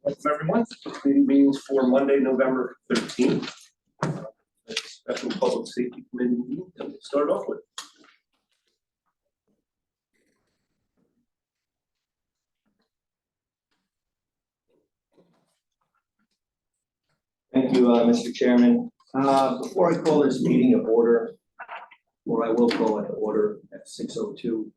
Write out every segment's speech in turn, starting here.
Welcome, everyone. Meeting meetings for Monday, November 13th. Special Public Safety Committee meeting that we'll start off with. Thank you, Mr. Chairman. Before I call this meeting of order, or I will call it to order at 6:02.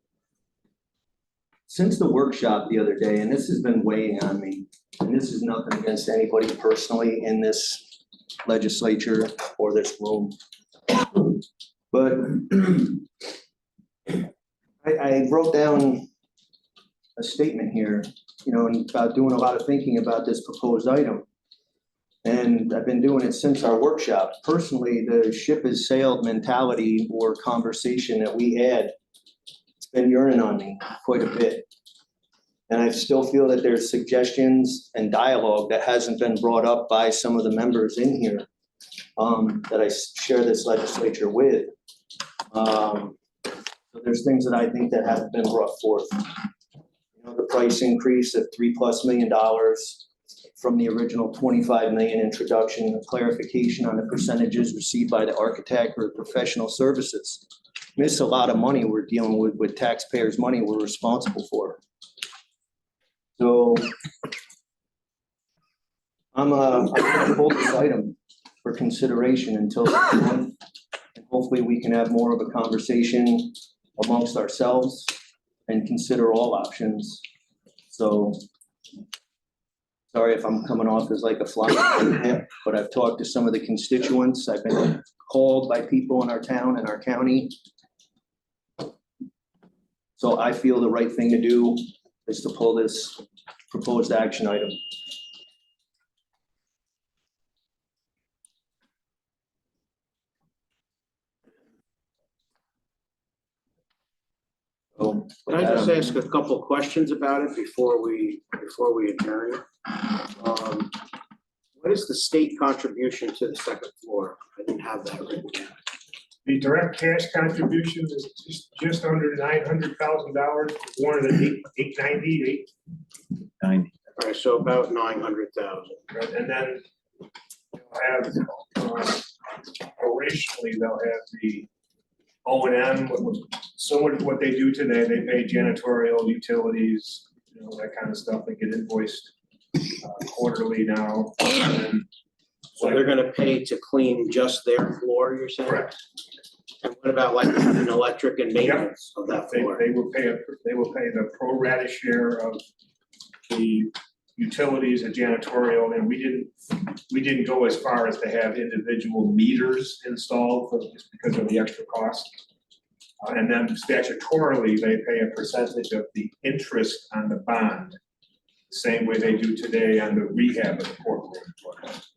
Since the workshop the other day, and this has been weighing on me, and this is nothing against anybody personally in this legislature or this room, but I wrote down a statement here, and about doing a lot of thinking about this proposed item. And I've been doing it since our workshop. Personally, the ship has sailed mentality or conversation that we had, it's been urinating on me quite a bit. And I still feel that there's suggestions and dialogue that hasn't been brought up by some of the members in here that I share this legislature with. So there's things that I think that haven't been brought forth. The price increase of $3+ million from the original 25 million introduction, clarification on the percentages received by the architect or professional services. It's a lot of money we're dealing with taxpayers' money we're responsible for. So I'm going to hold this item for consideration until next month, and hopefully we can have more of a conversation amongst ourselves and consider all options. So sorry if I'm coming off as like a fly in the hip, but I've talked to some of the constituents. I've been called by people in our town and our county. So I feel the right thing to do is to pull this proposed action item. So, Can I just ask a couple questions about it before we adjourn? What is the state contribution to the second floor? I didn't have that written down. The direct cash contribution is just under $900,000, more than 890. All right, so about 900,000. Right, and then they'll have, operationally, they'll have the O&M, similar to what they do today. They pay janitorial, utilities, that kind of stuff. They get invoiced quarterly now. And So they're gonna pay to clean just their floor, you're saying? correct. And what about like an electric and maintenance of that floor? They will pay the pro rata share of the utilities and janitorial, and we didn't go as far as to have individual meters installed just because of the extra cost. And then statutorily, they pay a percentage of the interest on the bond, same way they do today on the rehab of the courtroom.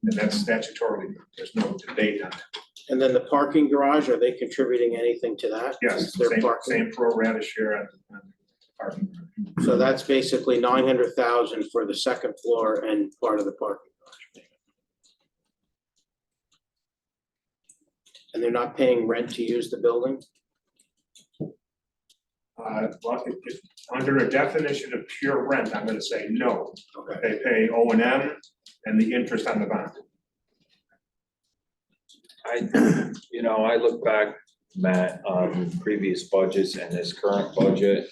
And that's statutorily, there's no debate on it. And then the parking garage, are they contributing anything to that? Yes, Their parking. same pro rata share on the parking. So that's basically 900,000 for the second floor and part of the parking garage. And they're not paying rent to use the building? Well, under a definition of pure rent, I'm gonna say no. Okay. They pay O&M and the interest on the bond. I look back, Matt, on previous budgets and this current budget.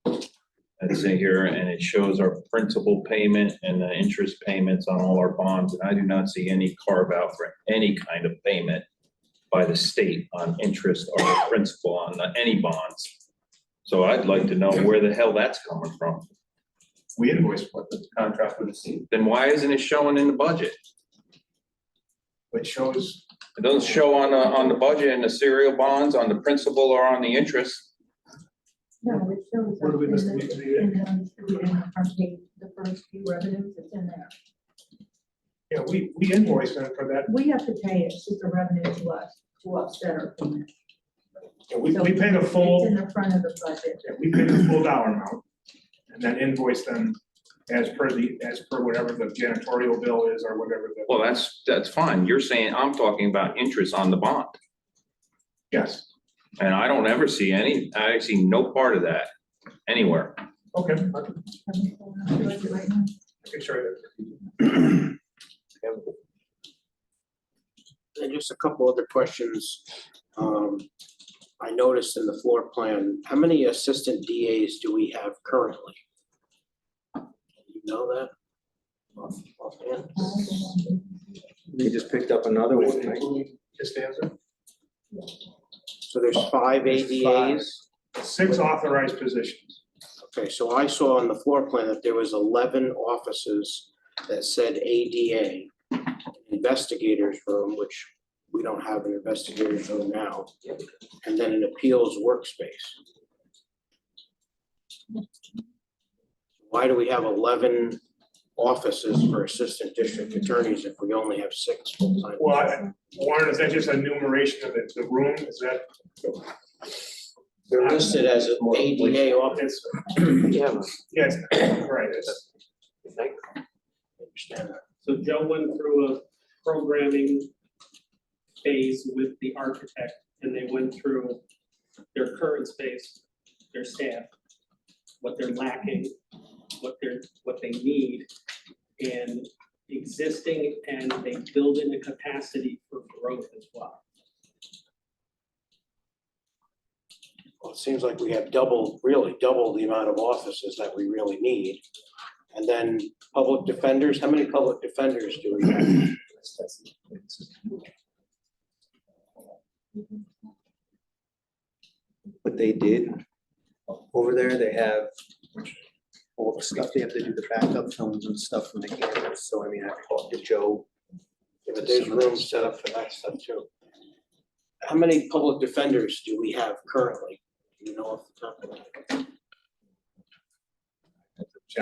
Let's say here, and it shows our principal payment and the interest payments on all our bonds, and I do not see any carve out for any kind of payment by the state on interest or principal on any bonds. So I'd like to know where the hell that's coming from. We invoice what the contract with the state, Then why isn't it showing in the budget? which shows, It doesn't show on the budget and the serial bonds on the principal or on the interest. No, it shows Where do up we in miss the, the- in the front page, the first few revenues, it's in there. yeah, we invoice them for that. We have to pay it, it's just a revenue to us that are payment. Yeah, we So pay the It's full, in the front of the budget. yeah, we pay the full dollar amount and then invoice them as per whatever the janitorial bill is or whatever the. Well, that's fine. You're saying, I'm talking about interest on the bond. Yes, And I don't ever see I see no part of that anywhere. okay. Have we pulled up the budget right now? can show you. And just a couple other questions. I noticed in the floor plan, how many assistant DAs do we have currently? You know that? Offhand? They just picked up another one, right? Just answer. So there's 5 ADAs? 6 authorized positions. Okay, so I saw on the floor plan that there was 11 offices that said ADA, investigators room, which we don't have an investigators room now, and then an appeals workspace. Why do we have 11 offices for assistant district attorneys if we only have 6 full-time? Well, Warren, is that just a enumeration of the room? Is that? They're listed as an ADA office. Yeah. Yes, right. I understand that. So Joe went through a programming phase with the architect, and they went through their current space, their staff, what they're lacking, what they need, and existing, and they build in a capacity for growth as well. Well, it seems like we have really double the amount of offices that we really need. And then public defenders, how many public defenders do we have? What they did over there, they have all the stuff, they have to do the backup films and stuff from the cameras, so I mean, I talked to Joe. But there's rooms set up for that stuff too. How many public defenders do we have currently? Do you know off the top of my head? I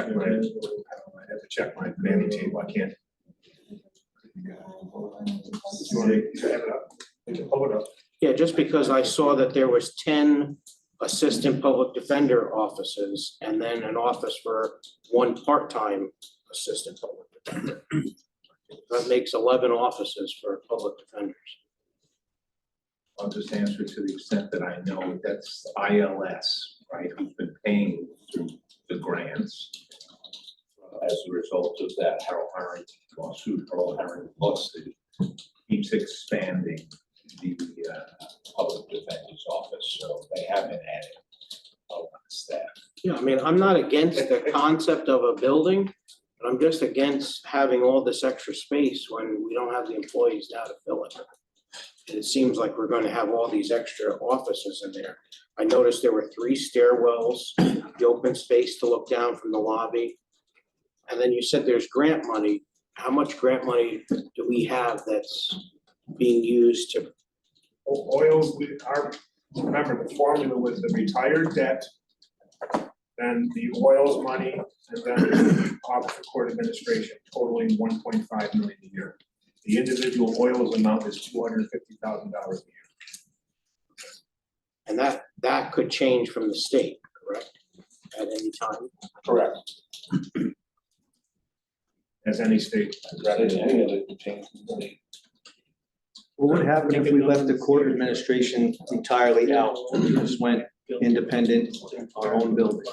have to check my planning table. I can't. You want to have it up? We can pull it up. Yeah, just because I saw that there was 10 assistant public defender offices and then an office for 1 part-time assistant public defender. That makes 11 offices for public defenders. I'll just answer to the extent that I know, that's ILS, right, who's been paying through the grants. As a result of that, Harold Herring lawsuit, Harold Herring lawsuit keeps expanding the public defender's office, so they haven't added a lot of staff. Yeah, I mean, I'm not against the concept of a building, but I'm just against having all this extra space when we don't have the employees now to fill it. And it seems like we're gonna have all these extra offices in there. I noticed there were 3 stairwells, the open space to look down from the lobby. And then you said there's grant money. How much grant money do we have that's being used to? Oils, remember the formula was the retired debt, then the oils money, and then the Office of Court Administration totaling 1.5 million a year. The individual oils amount is $250,000 a year. And that could change from the state, correct? At any time? Correct. As any state. What would happen if we left the court administration entirely out and we just went independent, our own building?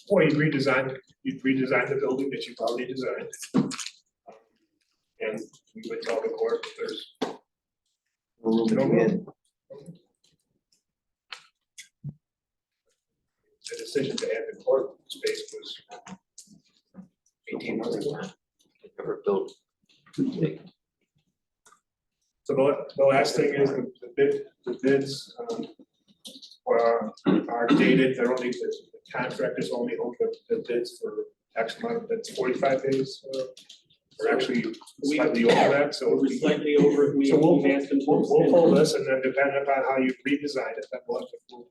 Or you'd redesign the building that you've already designed. And we would tell the court if there's Room no in. room. The decision to add the court space was 18 months ago. Ever built too big. So the last thing is the bids are dated, they're only, the contractors only hold the bids for X amount, that's 45 days. We're actually slightly over that, so. We're slightly over, So we'll we'll pull this, and then depending upon how you redesign it, then we'll have to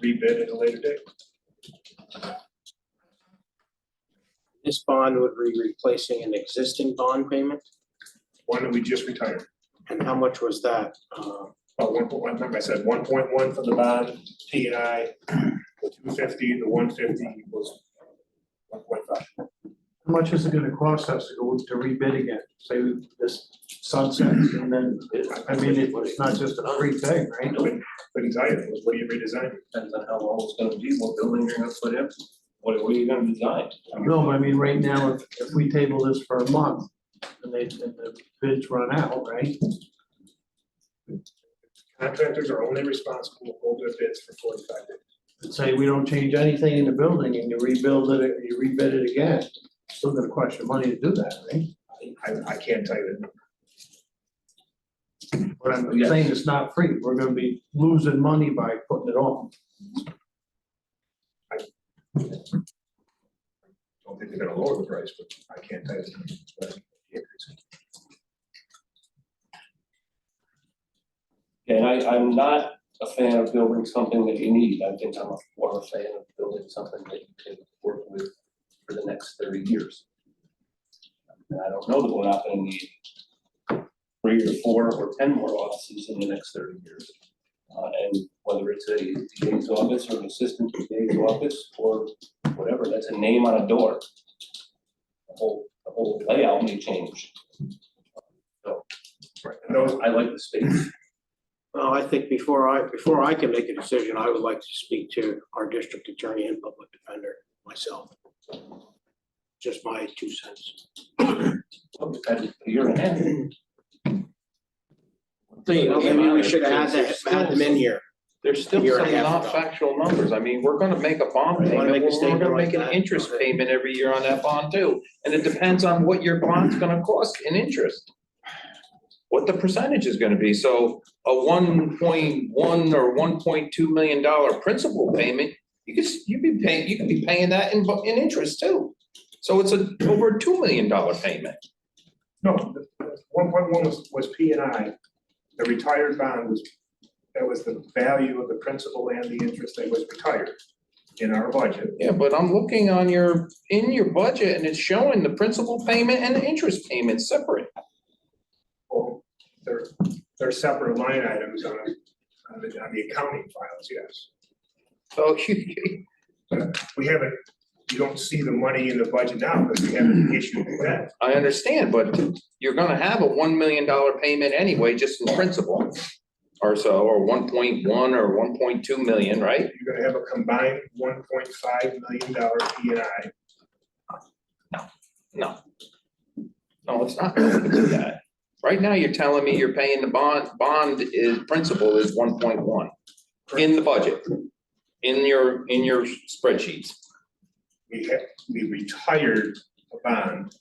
rebid at a later date. This bond would be replacing an existing bond payment? One that we just retired. And how much was that? Oh, 1.1, remember I said 1.1 for the bond, P and I, the 250, the 150 was 1.5. How much is it gonna cost us to go to rebid again? Say this sunsets and then, I mean, it's not just a free thing, right? Couldn't tell you, what do you redesign? Depends on how long it's gonna be, what building you're gonna put in. What are you gonna design? No, but I mean, right now, if we table this for a month and the bids run out, right? Contractors are only responsible to hold their bids for 45 days. And say we don't change anything in the building and you rebuild it, you rebid it again, still gonna cost you money to do that, right? I can't tell you that. But I'm Yes. saying it's not free, we're gonna be losing money by putting it on. Don't think they're gonna lower the price, but I can't tell you. But- And I'm not a fan of building something that you need. I think I'm more of a fan of building something that you can work with for the next 30 years. And I don't know that we're not gonna need 3 or 4 or 10 more offices in the next 30 years. And whether it's a DA's office or an assistant DA's office or whatever, that's a name on a door. The whole layout may change. Right, and those, I like the space. Well, I think before I can make a decision, I would like to speak to our district attorney and public defender myself. Just my 2 cents. We've had a year and a half. Maybe we should have had them in here. There's still Year and some a half not ago. factual numbers. I mean, we're gonna make a bond Right. Wanna payment, make a we're statement gonna like make an that? interest Okay. payment every year on that bond too. And it depends on what your bond's gonna cost in interest. What the percentage is gonna be. So a 1.1 or $1.2 million principal payment, you could be paying that in interest too. So it's over a $2 million payment. no, 1.1 was P and I. The retired bond that was the value of the principal and the interest that was retired in our budget. Yeah, but I'm looking on in your budget and it's showing the principal payment and the interest payment separate. Well, they're separate line items on the accounting files, yes. So We haven't, you don't see the money in the budget now because we haven't issued the debt. I understand, but you're gonna have a $1 million payment anyway, just in principal. Or so, or 1.1 or 1.2 million, right? You're gonna have a combined $1.5 million P and I. No. No, it's not going to do that. Right now, you're telling me you're paying the principal is 1.1 in the budget, in your spreadsheets. We retired a bond.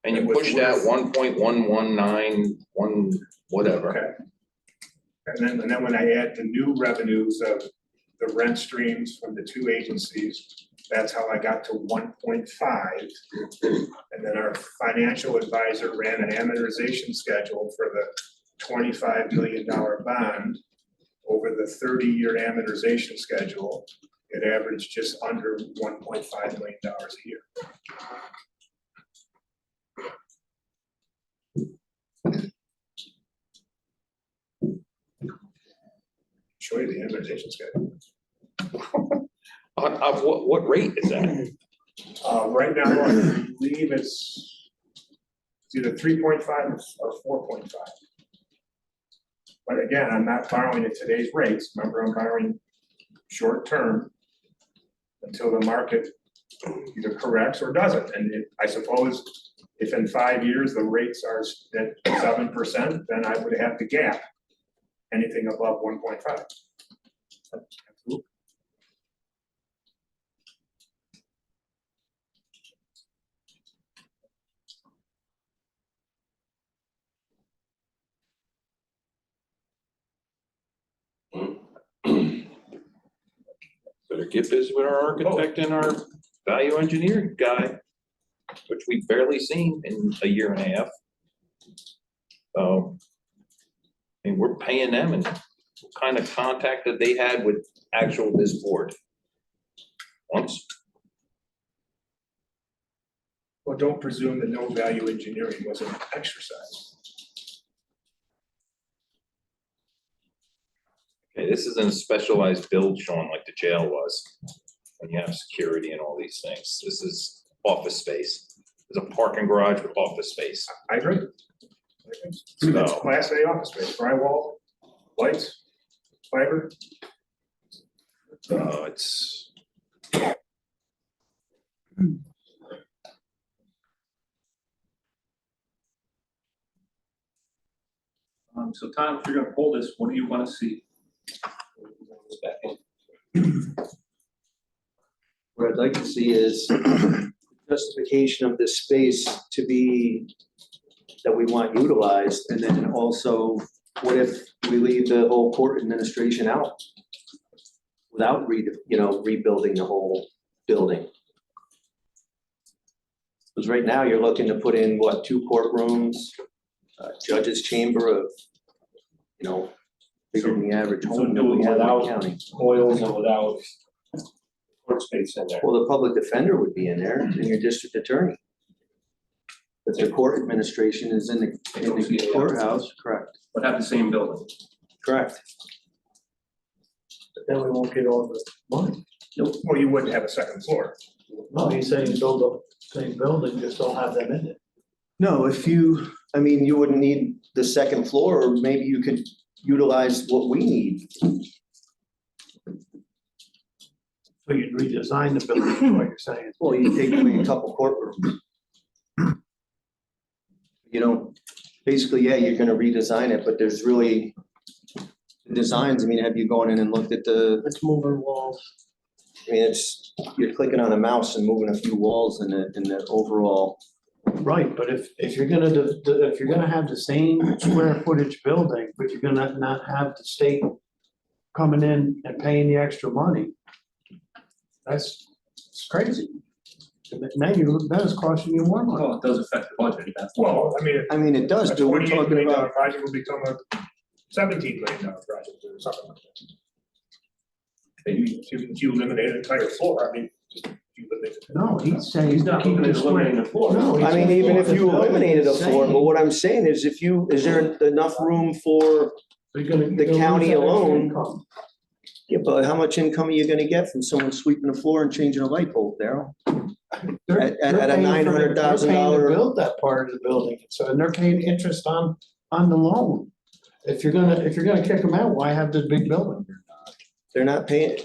And you It was pushed out worth- 1.119, whatever. Okay. And then when I add the new revenues of the rent streams from the 2 agencies, that's how I got to 1.5. And then our financial advisor ran an amortization schedule for the $25 million bond. Over the 30-year amortization schedule, it averaged just under $1.5 million a year. Show you the amortization schedule. What rate is that? Right now, I believe it's either 3.5 or 4.5. But again, I'm not borrowing at today's rates. Remember, I'm borrowing short term until the market either corrects or doesn't. And I suppose if in 5 years the rates are at 7%, then I would have to gap anything above 1.5. Better get busy with our architect and our value engineering guy, which we've barely seen in a year and a half. So, I mean, we're paying them, and what kind of contact that they had with this board? Once, Well, don't presume that no value engineering was an exercise. okay, this isn't a specialized build, Sean, like the jail was, when you have security and all these things. This is office space. There's a parking garage with office space. I agree. It's class A office space, drywall, lights, fiber. It's So Tom, if you're gonna pull this, what do you wanna see? What I'd like to see is justification of this space to be, that we want utilized, and then also, what if we leave the whole court administration out? Without rebuilding the whole building? Because right now, you're looking to put in, what, 2 courtrooms, judge's chamber of, bigger than the average So home that do we it have in the without county. oils and without court space in there. Well, the public defender would be in there, and your district attorney. But the court administration is in the courthouse, correct, But have the same building. correct. But then we won't get all the money. Well, you wouldn't have a second floor. No, he's saying build the same building, just don't have them in it. No, you wouldn't need the second floor, or maybe you could utilize what we need. So you'd redesign the building, is what you're saying. Well, you take away a couple courtrooms. Basically, yeah, you're gonna redesign it, but there's really designs, have you gone in and looked at Let's move our walls. you're clicking on a mouse and moving a few walls in the overall. Right, but if you're gonna, if you're gonna have the same square footage building, but you're gonna not have the state coming in and paying the extra money, it's crazy. Now that is costing you more money. Well, it does affect the budget, that's. Well, It does, a but we're $28 talking million about, project will become a $17 million project or something like that. Maybe if you eliminate an entire floor, just you eliminate. No, he's saying. He's not keep looking the at eliminating the floor. No, he's saying even if you the building eliminated a is floor, but saying- what I'm saying is is there enough room for, You're gonna the lose county that extra alone- income. yeah, but how much income are you gonna get from someone sweeping the floor and changing a light bulb, Daryl? They're At a paying for the- $900,000 they're paying to build that part of the building, so, and they're paying interest on the loan. If you're gonna kick them out, why have this big building? They're not paying,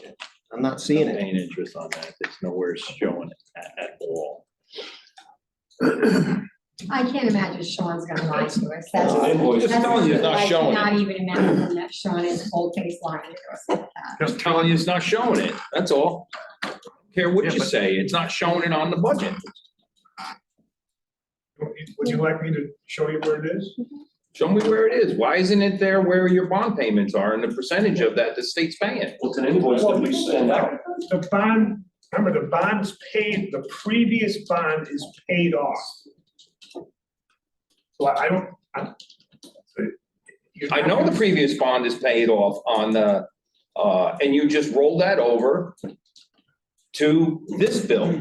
I'm not seeing it. Paying interest on that, it's nowhere showing it at all. I can't imagine Sean's gonna lie to us. That's. No, invoice. Just telling you, it's not showing it. I cannot even imagine that Sean is whole face lying to us like that. Just telling you it's not showing it, that's all. Care what Yeah, you but- say, it's not showing it on the budget. Would you like me to show you where it is? Show me where it is. Why isn't it there where your bond payments are and the percentage of that the state's paying? What's an invoice that we send out? The bond, remember, the bond's paid, the previous bond is paid off. So I don't, I know the previous bond is paid off on the, and you just roll that over to this bill.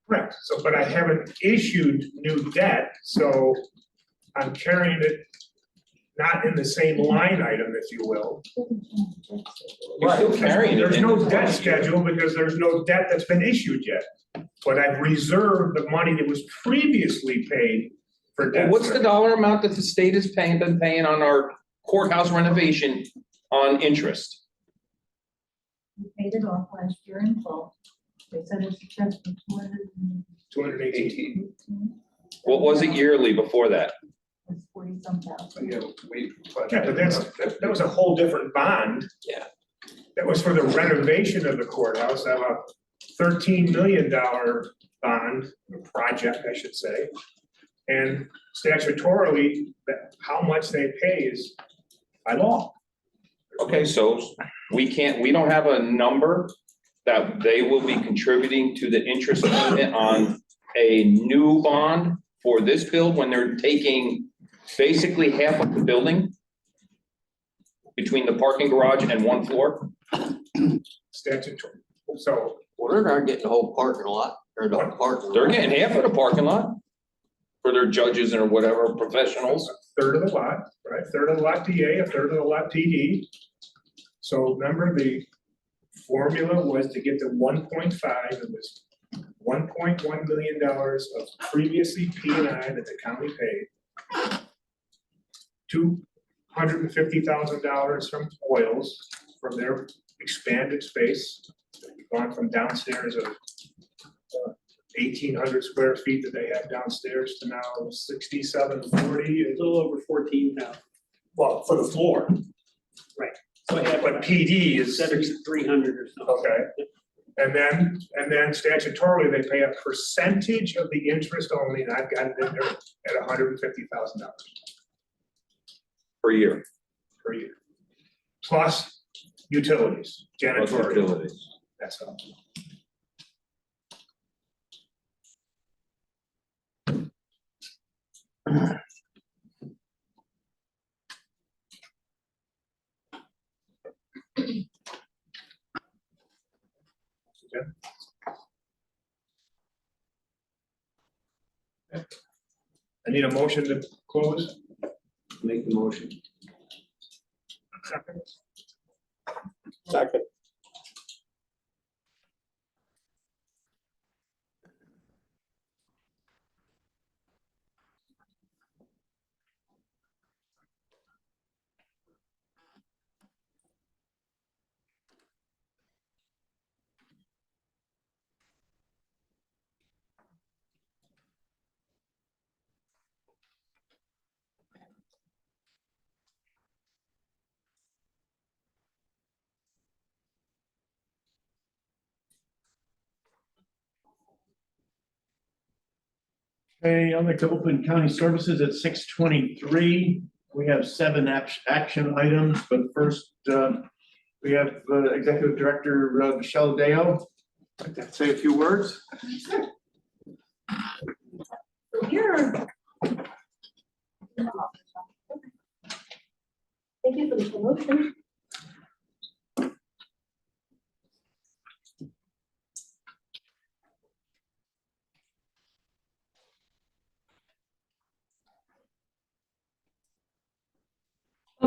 Correct, so, but I haven't issued new debt, so I'm carrying it not in the same line item, if you will. You're still carrying it. There's in no the debt budget. schedule because there's no debt that's been issued yet. But I've reserved the money that was previously paid for Well, debt. what's the service. dollar amount that the state is been paying on our courthouse renovation on interest? We paid it off last year in full. They said it's just 218. What was it yearly before that? 40-some thousand. Yeah, but that was a whole different bond. Yeah. That was for the renovation of the courthouse, a $13 million bond, project, I should say. And statutorily, how much they pay is by law. Okay, so we don't have a number that they will be contributing to the interest payment on a new bond for this build when they're taking basically half of the building between the parking garage and one floor? Statutory, so Well, they're not getting the whole parking lot, or the parking. They're getting half of the parking lot for their judges or whatever professionals. a third of the lot, right, third of the lot DA, a third of the lot PD. So remember, the formula was to get to 1.5, it was $1.1 million of previously P and I that the county paid. $250,000 from oils, from their expanded space. We've gone from downstairs of 1,800 square feet that they have downstairs to now 6,740. A little over 14,000. Well, for the floor, So I have but PD is 7,300 or so. okay. And then statutorily, they pay a percentage of the interest only, and I've got it in there at $150,000 Per year, per year. Plus utilities, plus janitorial, utilities. that's all. I need a motion to close. Make the motion. Second. Second. Okay, I'd like to open county services at 6:23. We have 7 action items, but first, we have Executive Director Michelle Dale. Like to say a few words. Here. Thank you for the promotion.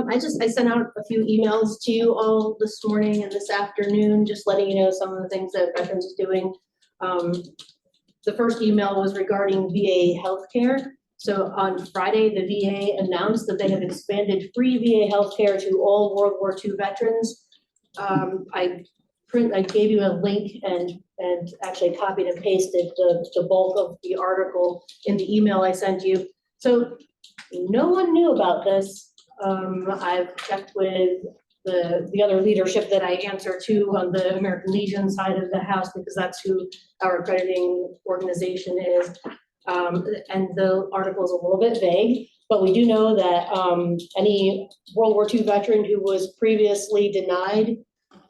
I sent out a few emails to you all this morning and this afternoon, just letting you know some of the things that Veterans is doing. The first email was regarding VA healthcare. So on Friday, the VA announced that they have expanded free VA healthcare to all World War II veterans. I gave you a link and actually copied and pasted the bulk of the article in the email I sent you. So no one knew about this. I've checked with the other leadership that I answer to on the American Legion side of the house, because that's who our accrediting organization is. And the article is a little bit vague, but we do know that any World War II veteran who was previously denied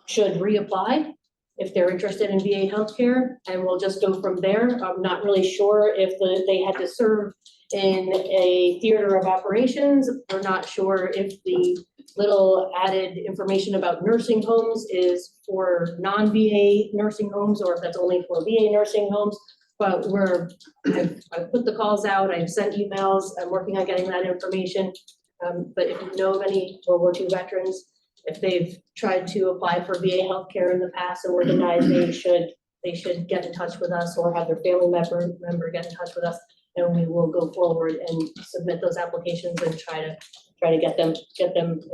should reapply if they're interested in VA healthcare, and we'll just go from there. I'm not really sure if they had to serve in a theater of operations. We're not sure if the little added information about nursing homes is for non-VA nursing homes or if that's only for VA nursing homes. But I've put the calls out, I've sent emails, I'm working on getting that information. But if you know of any World War II veterans, if they've tried to apply for VA healthcare in the past and were denied, they should get in touch with us or have their family member get in touch with us, and we will go forward and submit those applications and try to get them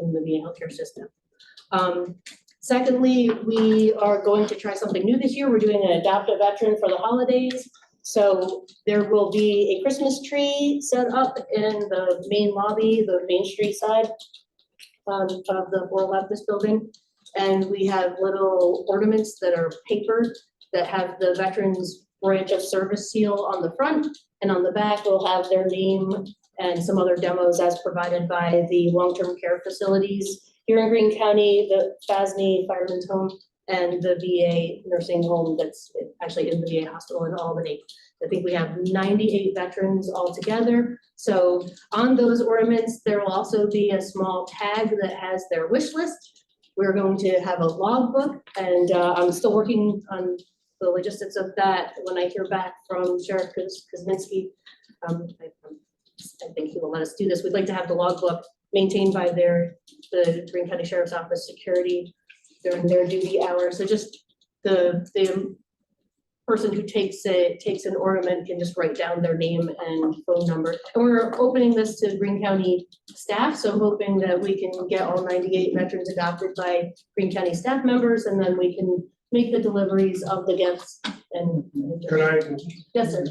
in the VA healthcare system. Secondly, we are going to try something new this year. We're doing an Adopt a Veteran for the holidays. So there will be a Christmas tree set up in the main lobby, the Main Street side of the World Baptist building. And we have little ornaments that are paper that have the Veterans Branch of Service seal on the front, and on the back will have their name and some other demos as provided by the long-term care facilities here in Greene County, the FASNY Fireman's Home, and the VA nursing home that's actually in the VA hospital in Albany. I think we have 98 veterans altogether. So on those ornaments, there will also be a small tag that has their wish list. We're going to have a logbook, and I'm still working on the logistics of that. When I hear back from Sheriff Kuzminski, I think he will let us do this. We'd like to have the logbook maintained by the Greene County Sheriff's Office security during their duty hours. So just the person who takes an ornament can just write down their name and phone number. And we're opening this to Greene County staff, so I'm hoping that we can get all 98 veterans adopted by Greene County staff members, and then we can make the deliveries of the gifts and. Could I, Yes, sir,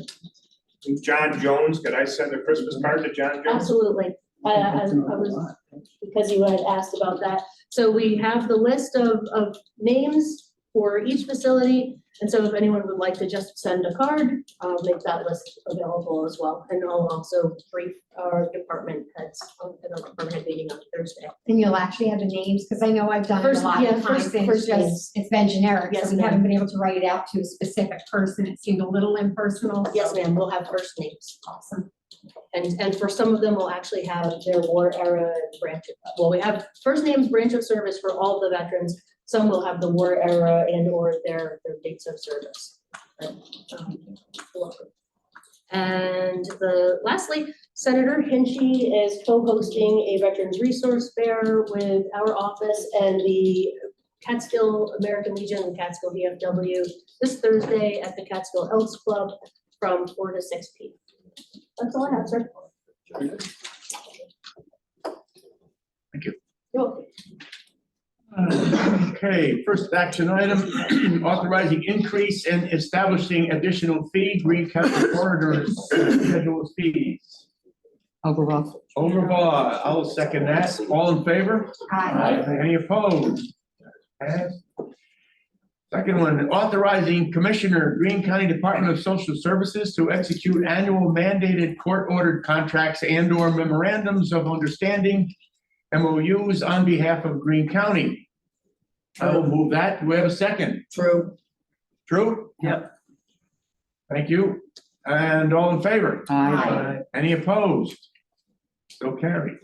John Jones, could I send a Christmas card to John Jones? absolutely. I was, because you had asked about that. So we have the list of names for each facility. And so if anyone would like to just send a card, I'll make that list available as well. And I'll also brief our department heads on the department head meeting on Thursday. And you'll actually have the names, because I know I've done it First- a lot yeah, of times, first- and first it's names. just, it's been generic, Yes, so we ma'am. haven't been able to write it out to a specific person, it seemed a little impersonal. so- Yes, ma'am, we'll have first names. Awesome. And for some of them, we'll actually have their war era branch, well, we have first names, branch of service for all the veterans. Some will have the war era and or their dates of service. And lastly, Senator Hinchy is co-hosting a Veterans Resource Fair with our office and the Catskill American Legion and Catskill VFW this Thursday at the Catskill Elks Club from 4 to 6 p.m. That's all I have, sir. Thank you. You're welcome. Okay, first action item, authorizing increase and establishing additional fee, Greene County Corridors schedule of fees. Overall. Overall, I'll second that. All in favor? Aye. Any opposed? Passed. Second one, authorizing Commissioner, Greene County Department of Social Services to execute annual mandated court-ordered contracts and/or memorandums of understanding, MOUs on behalf of Greene County. I will move that. Do we have a second? True. True? Yep. Thank you. And all in favor? Aye. Any opposed? So carried.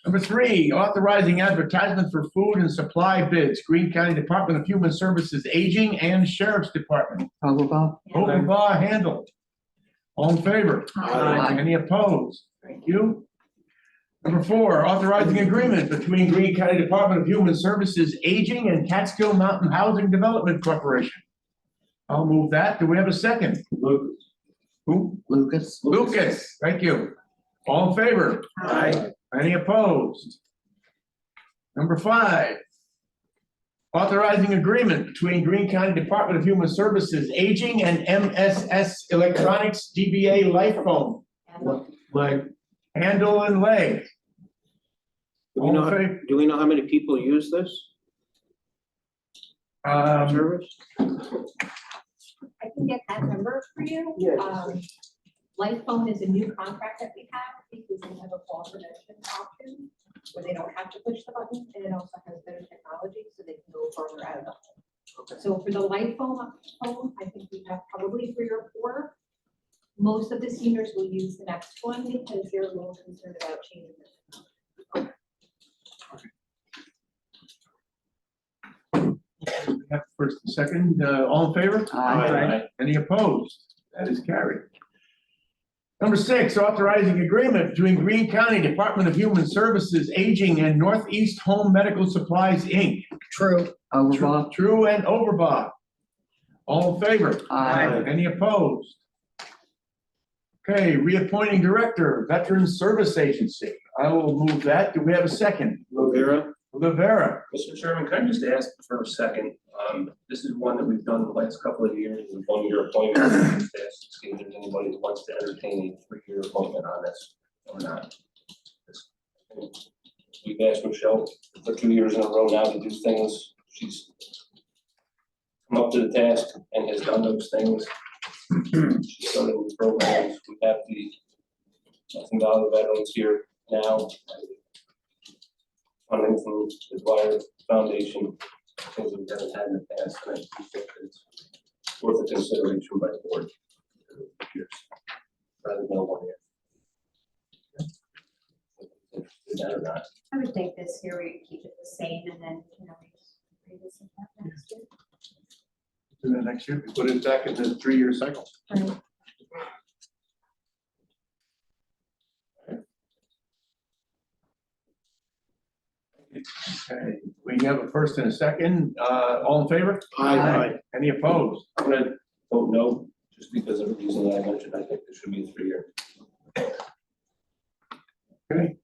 Number three, authorizing advertisement for food and supply bids, Greene County Department of Human Services, Aging and Sheriff's Department. Overall. Overall handled. All in favor? Aye. Any opposed? Thank you. Number four, authorizing agreement between Greene County Department of Human Services, Aging and Catskill Mountain Housing Development Corporation. I'll move that. Do we have a second? Lucas. Who? Lucas. Lucas, thank you. All in favor? Aye. Any opposed? Number five, authorizing agreement between Greene County Department of Human Services, Aging and MSS Electronics DBA Life Phone. Like, Handle and leg. Do we All know, in favor? do we know how many people use this service? I can get that number for you. Life Phone is a new contract that we have because they have a fall prevention option where they don't have to push the button, and it also has better technology so they can go further out of the home. So for the Life Phone, I think we have probably 3 or 4. Most of the seniors will use the next one because they're a little concerned about changing it. We have first and second, all in favor? Aye. Any opposed? That is carried. Number six, authorizing agreement between Greene County Department of Human Services, Aging and Northeast Home Medical Supplies, Inc. True. Overall. True and Overbought. All in favor? Aye. Any opposed? Okay, reappointing director, Veterans Service Agency. I will move that. Do we have a second? Rivera? Rivera. Mr. Chairman, can I just ask for a second? This is one that we've done the last couple of years, with 1-year appointment. Just see if there's anybody who wants to entertain a 3-year appointment on this or not. We've asked Michelle for 2 years in a row now to do things. She's come up to the task and has done those things. She started with programs. We have the $1,000 veterans here now. Funding from the Dwyer Foundation, things we haven't had in the past, and I think it's worth a consideration by the board. Years, rather than 1 year. Is that or not? I would think this year we keep it the same and then, we just revisit that next year. Do that next year. We put it back in the 3-year cycle. Right. Okay, we have a first and a second. All in favor? Aye. Any opposed? I'm gonna vote no, just because of the reason that I mentioned. I think this should be a 3-year. Okay.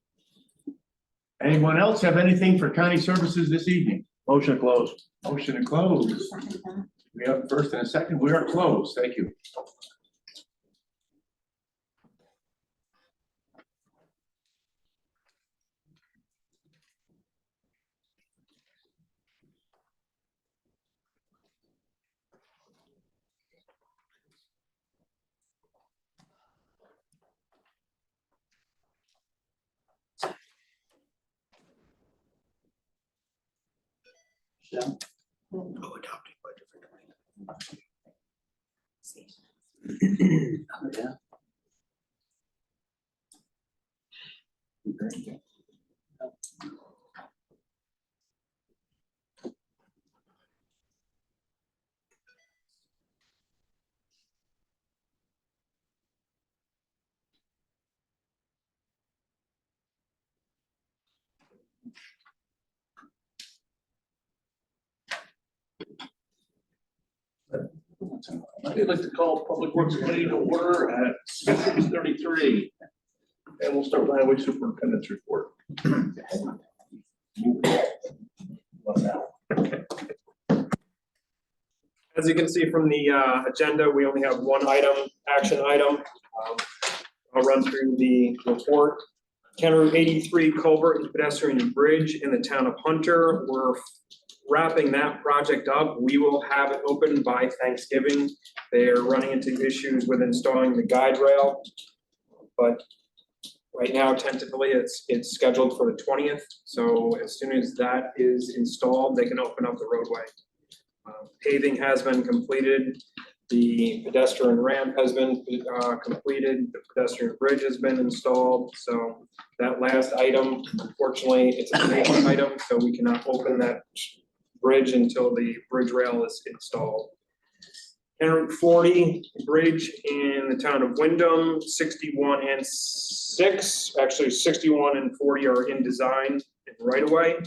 Anyone else have anything for county services this evening? Motion to close. Motion to close. Second that. We have a first and a second. We are closed. Thank you. Oh, adopted budget for 20. Yeah. I'd like to call Public Works Committee to order at 6:33. And we'll start with Highway Superintendent's report. As you can see from the agenda, we only have one action item. I'll run through the report. County Route 83 culvert and pedestrian bridge in the town of Hunter. We're wrapping that project up. We will have it open by Thanksgiving. They're running into issues with installing the guide rail. But right now, tentatively, it's scheduled for the 20th. So as soon as that is installed, they can open up the roadway. Paving has been completed. The pedestrian ramp has been completed. The pedestrian bridge has been installed. So that last item, unfortunately, it's a paving item, so we cannot open that bridge until the bridge rail is installed. Route 40 bridge in the town of Wyndham, 61 and 6, actually 61 and 40 are in design and right away.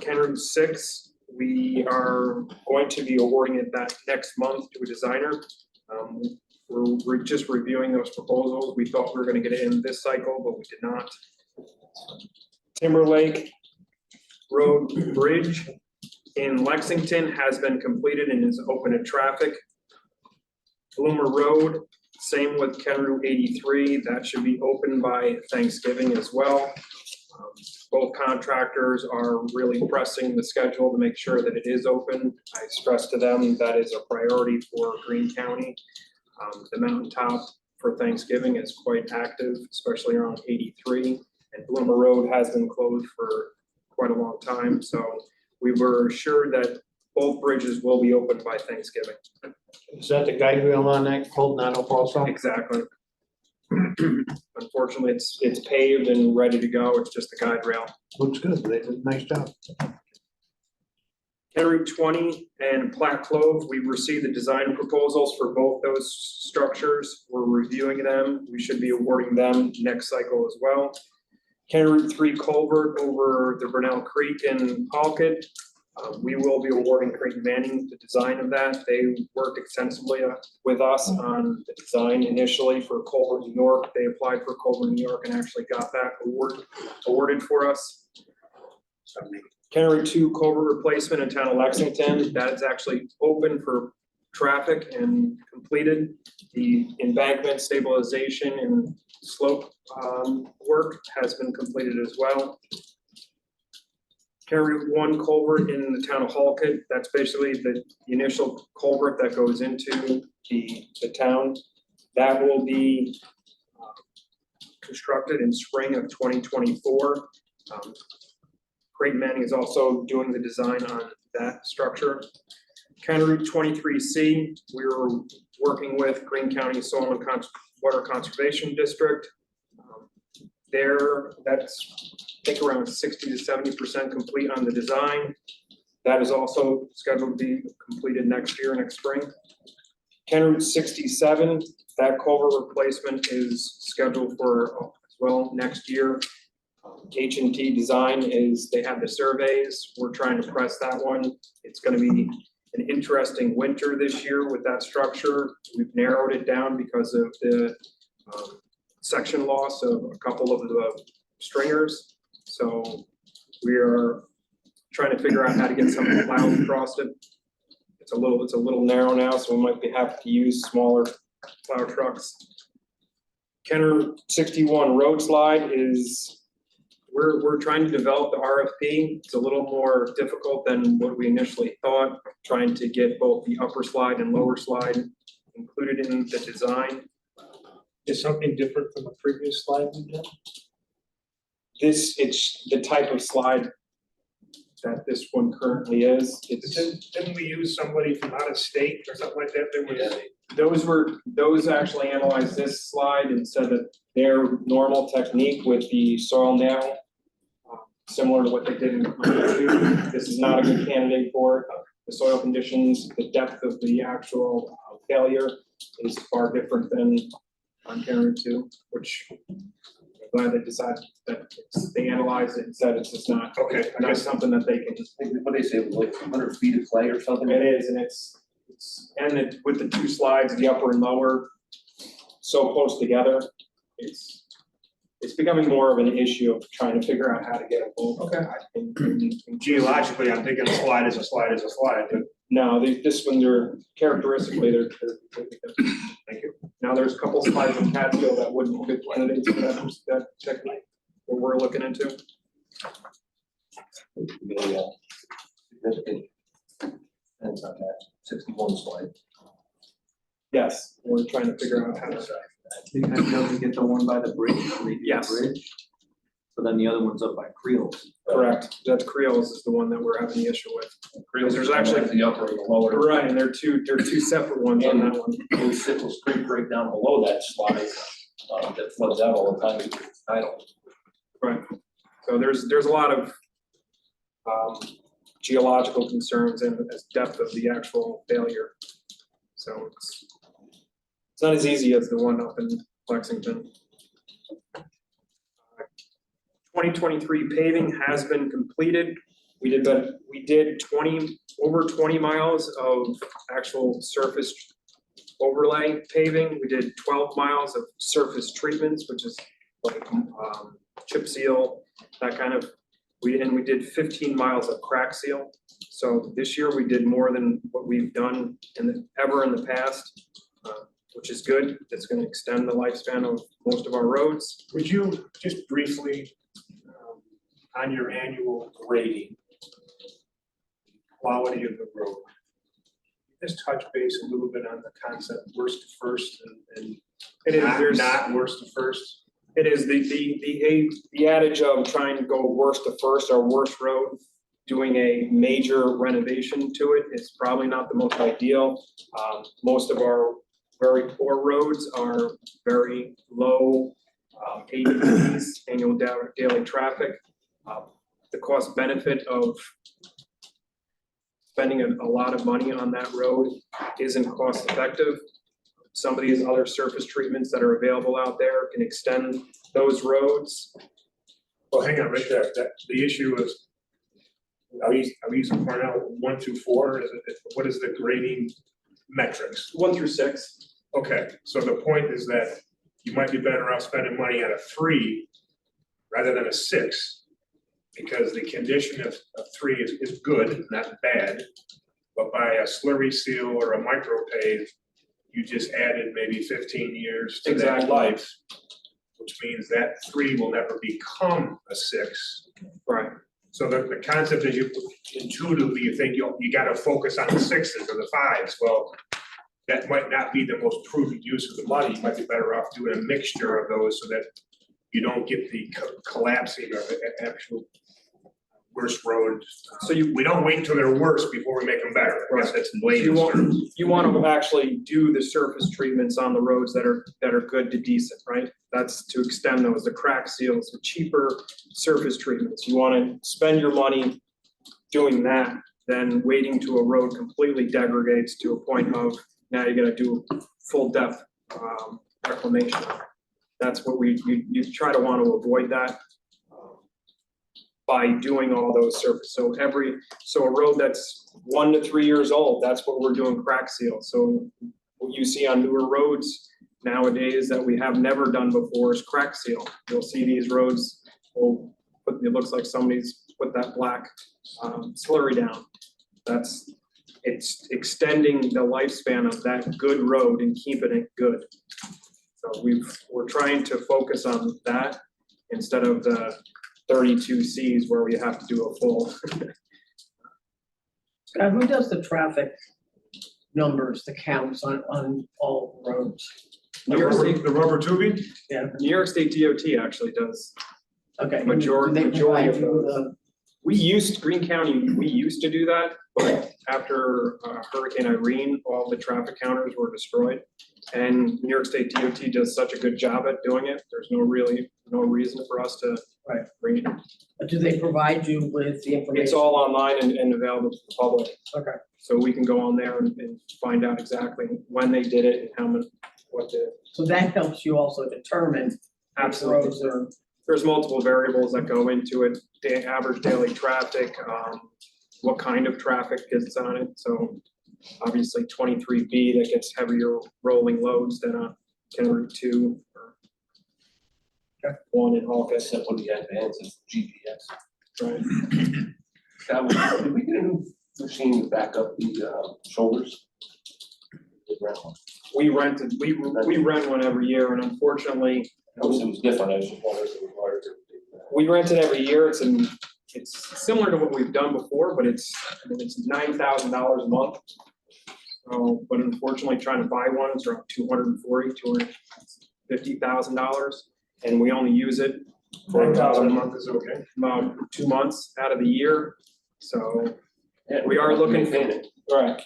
Route 6, we are going to be awarding it that next month to a designer. We're just reviewing those proposals. We thought we were going to get it in this cycle, but we did not. Timberlake Road Bridge in Lexington has been completed and is open to traffic. Bloomer Road, same with Route 83, that should be open by Thanksgiving as well. Both contractors are really pressing the schedule to make sure that it is open. I stress to them that is a priority for Greene County. The mountaintop for Thanksgiving is quite active, especially around 83. And Bloomer Road has been closed for quite a long time. So we were sure that both bridges will be open by Thanksgiving. Is that the guide rail on that, holding that up also? Exactly. Unfortunately, it's paved and ready to go. It's just the guide rail. Looks good. They did a nice job. Route 20 and Platte Clove, we received the design proposals for both those structures. We're reviewing them. We should be awarding them next cycle as well. Route 3 culvert over the Burnell Creek in Halkett. We will be awarding Greene Manning the design of that. They worked extensively with us on the design initially for Culver, New York. They applied for Culver, New York and actually got that awarded for us. Route 2 culvert replacement in town of Lexington, that is actually open for traffic and completed. The embankment stabilization and slope work has been completed as well. Route 1 culvert in the town of Halkett, that's basically the initial culvert that goes into the town. That will be constructed in spring of 2024. Greene Manning is also doing the design on that structure. Route 23C, we were working with Greene County Soil and Water Conservation District. That's I think around 60 to 70% complete on the design. That is also scheduled to be completed next spring. Route 67, that culvert replacement is scheduled for as well next year. H&T Design they have the surveys. We're trying to press that one. It's going to be an interesting winter this year with that structure. We've narrowed it down because of the section loss of a couple of the stringers. So we are trying to figure out how to get some of the plows across it. It's a little narrow now, so we might have to use smaller plow trucks. Kenner 61 road slide is, we're trying to develop the RFP. It's a little more difficult than what we initially thought, trying to get both the upper slide and lower slide included in the design. Is something different from the previous slide we did? It's the type of slide that this one currently is. Didn't we use somebody from out of state or something like that? Those actually analyzed this slide and said that their normal technique with the soil now, similar to what they did in '92, this is not a good candidate for it. The soil conditions, the depth of the actual failure is far different than on Kenner 2, which I'm glad they decided that they analyzed it and said it's just not, not something that they can. What they say, like 100 feet of clay or something? It is, and with the two slides, the upper and lower, so close together, it's becoming more of an issue of trying to figure out how to get them both. Okay. Geologically, I'm thinking a slide is a slide is a slide, but. No, this one, they're characteristically, they're completely different. Thank you. Now, there's a couple slides in Catskill that wouldn't be good candidates for that technique, what we're looking into. Significant depends on that 61 slide. Yes, we're trying to figure out how to. You might be able to get the one by the bridge, Yes. bridge. So then the other one's up by Creel's. Correct, that's Creel's is the one that we're having the issue with. Creel's, there's actually the upper and the lower. Right, and they're two separate ones on that one. There's Sickles Creek right down below that slide, that floods out all the time, it's tidal. Right, so there's a lot of geological concerns and the depth of the actual failure. So it's not as easy as the one up in Lexington. 2023 paving has been completed. We did over 20 miles of actual surface overlay paving. We did 12 miles of surface treatments, which is like chip seal, that kind of. We did 15 miles of crack seal. So this year we did more than what we've done ever in the past, which is good. It's going to extend the lifespan of most of our roads. Would you just briefly, on your annual grading, quality of the road, just touch base a little bit on the concept worst to first and It is, not worst to first? It is the adage of trying to go worst to first, our worst road, doing a major renovation to it is probably not the most ideal. Most of our very poor roads are very low ADCs, annual daily traffic. The cost benefit of spending a lot of money on that road isn't cost effective. Some of these other surface treatments that are available out there can extend those roads. Well, hang on right there. The issue is, are we using Cornell 1 through 4? What is the grading metrics? 1 through 6. Okay, so the point is that you might be better off spending money on a 3 rather than a 6, because the condition of 3 is good, not bad. But by a slurry seal or a micro pave, you just added maybe 15 years to that life, which means that 3 will never become a 6. Right. So the concept is intuitively you think you got to focus on the 6s or the 5s. Well, that might not be the most prudent use of the money. You might be better off doing a mixture of those so that you don't get the collapsing or the actual worst road. So we don't wait until they're worse before we make them better. I guess that's You want to actually do the surface treatments on the roads that are good to decent, right? That's to extend those, the crack seals, the cheaper surface treatments. You want to spend your money doing that than waiting to a road completely degrades to a point of now you're going to do full depth reclamation. That's what you try to want to avoid that by doing all those surface. So a road that's 1 to 3 years old, that's what we're doing crack seal. So what you see on newer roads nowadays that we have never done before is crack seal. You'll see these roads, it looks like somebody's put that black slurry down. It's extending the lifespan of that good road and keeping it good. So we're trying to focus on that instead of the 32 Cs where we have to do a full. Scott, who does the traffic numbers, the counts on all roads? The rubber tubing? Yeah. New York State DOT actually does. Okay. Majority Do they provide of you those. Greene County, we used to do that, but after Hurricane Irene, all the traffic counters were destroyed. And New York State DOT does such a good job at doing it, there's no reason for us to bring it. Do they provide you with the information? It's all online and available to the public. Okay. So we can go on there and find out exactly when they did it and how much, what did. So that helps you also determine. Absolutely. Roads are. There's multiple variables that go into it, the average daily traffic, what kind of traffic gets on it. So obviously 23B that gets heavier rolling loads than a County Route 2 or 1 in August. Except when the advance is GPS. Right. Did we get a new machine to back up the shoulders? We rent one every year, and unfortunately, It was different, I was just wondering if it required to do that. we rent it every year. It's similar to what we've done before, but it's $9,000 a month. So, but unfortunately, trying to buy one is around $250,000, and we only use it for $9,000 a month is okay. about 2 months out of the year. So Yeah, we are looking maintain it. Right,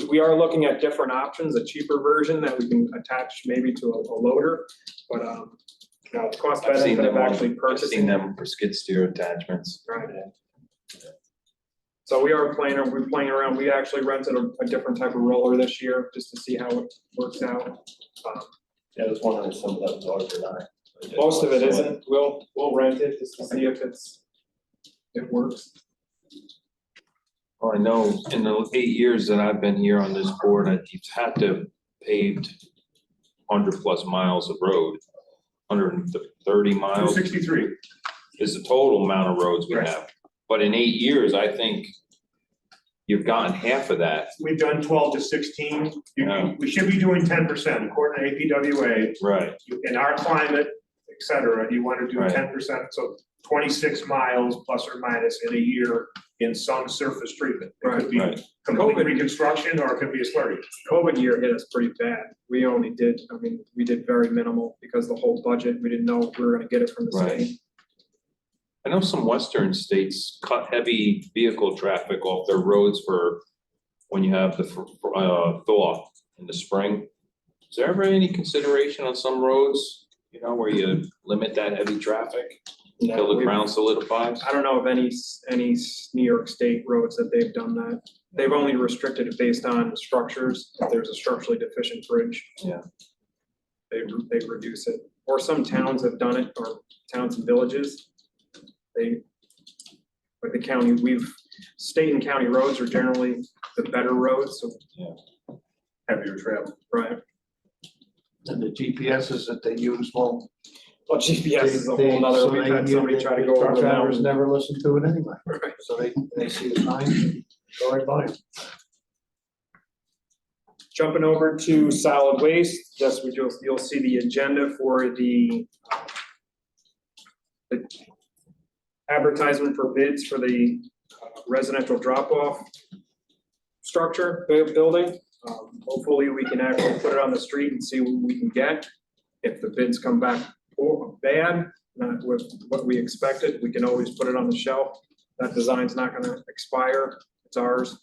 we are looking at different options, a cheaper version that we can attach maybe to a loader, but the cost I've seen benefit of them, actually I've purchasing seen them for skid steer attachments. Right. So we're playing around, we actually rented a different type of roller this year, just to see how it works out. Yeah, I was wondering if some of that was ours or not. Most of it isn't, we'll rent it just to see if it works. Well, I know in the 8 years that I've been here on this board, you've had to have paved 100+ miles of road. 130 miles 263. is the total amount of roads we Right. have. But in 8 years, I think you've gotten half of that. We've done 12 to 16. Yeah. We should be doing 10% according to APWA. Right. In our climate, et cetera, you want to do Right. 10%, so 26 miles plus or minus in a year in some surface treatment. It could be Right. complete reconstruction or it could be a slurry. COVID year hit us pretty bad. We did very minimal because the whole budget, we didn't know if we were gonna get it from the Right. state. I know some western states cut heavy vehicle traffic off their roads for when you have the thaw in the spring. Is there ever any consideration on some roads, where you limit that heavy traffic until the ground solidifies? I don't know of any New York State roads that they've done that. They've only restricted it based on structures. If there's a structurally deficient bridge. Yeah. They reduce it. Or some towns have done it, or towns and villages. But the county, state and county roads are generally the better roads, so. Yeah. Heavier travel. Right. And the GPSs that they use, well. Well, GPS is a they- whole nother, so we've they- had somebody try to go truck over the drivers mountain. never listen to it anyway, Right. so they see the signs and go right by them. Jumping over to solid waste, you'll see the agenda for the advertisement for bids for the residential drop-off structure, building. Hopefully, we can actually put it on the street and see what we can get. If the bids come back bad, not with what we expected, we can always put it on the shelf. That design's not gonna expire, it's ours.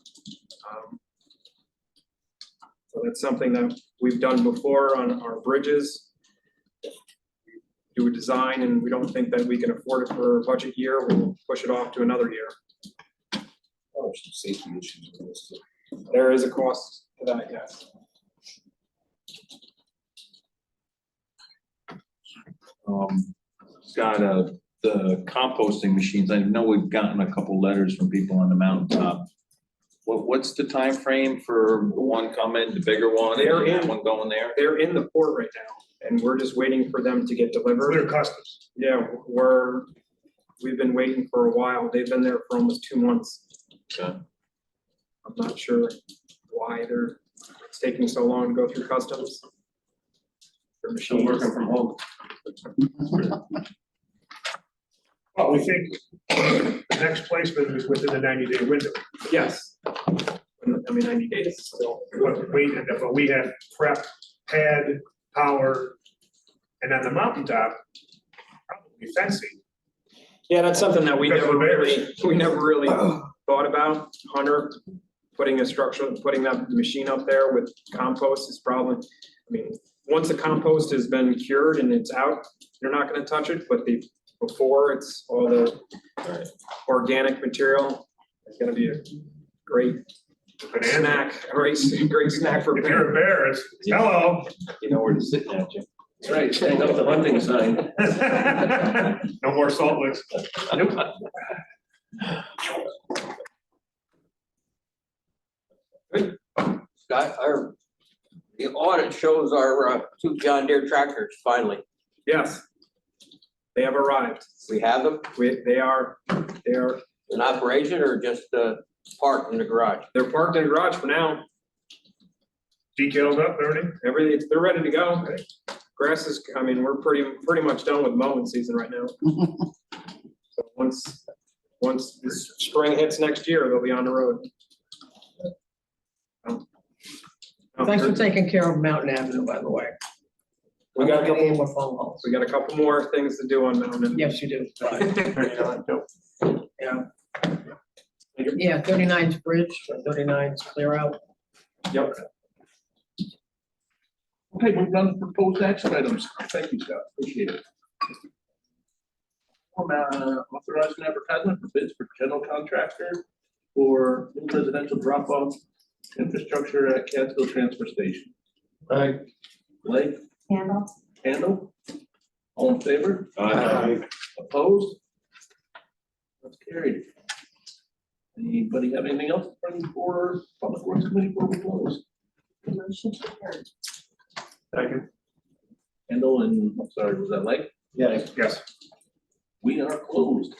So that's something that we've done before on our bridges. Do a design and we don't think that we can afford it for a budget year, we'll push it off to another year. Oh, some safety issues with this. There is a cost to that, yes. Scott, the composting machines, I know we've gotten a couple letters from people on the mountaintop. What's the time frame for the one coming, the bigger one, and that one going there? They're in the port right now, and we're just waiting for them to get delivered. Clear customs. Yeah, we've been waiting for a while. They've been there for almost 2 months. Okay. I'm not sure why it's taking so long to go through customs. Their Still machines. working from home. Well, we think the next placement is within the 90-day window. Yes. I mean, 90 days is still. But we have prep, pad, power, and on the mountaintop, probably fencing. Yeah, that's something that we Because never of the really thought about. Hunter, putting that machine up there with compost is probably, I mean, once the compost has been cured and it's out, you're not gonna touch it, but before it's all the organic material, it's gonna be a great snack, great snack for If you're a bear, it's, hello. You know where to sit now, Jim. That's right, hang up the hunting sign. No more salt licks. Scott, the audit shows our 2 John Deere tractors finally. Yes, they have arrived. We have them They are in operation or just parked in the garage? they're parked in the garage for now. Detailed up, Ernie? They're ready to go. Grass is, I mean, we're pretty much done with mowing season right now. So once this spring hits next year, they'll be on the road. Thanks for taking care of Mountain Avenue, by the way. We got a I'm not getting any couple, more phone calls. we got a couple more things to do on Mountain. Yes, you do. Yeah. Thank you. Yeah, 39's bridge, 39's clear out. Yep. Okay, we've done proposed action items. Thank you, Scott. Appreciate it. Authorizing advertisement for bids for general contractor for new residential drop-off infrastructure at Catskill Transfer Station. Aye. Blake, Handle. Handle, all in favor? Aye. Opposed? That's carried. Anybody have anything else to bring for Public Works Committee before we close? Motion to adjourn. Second. Handle and, I'm sorry, was that Blake? Yeah. Yes. We are closed.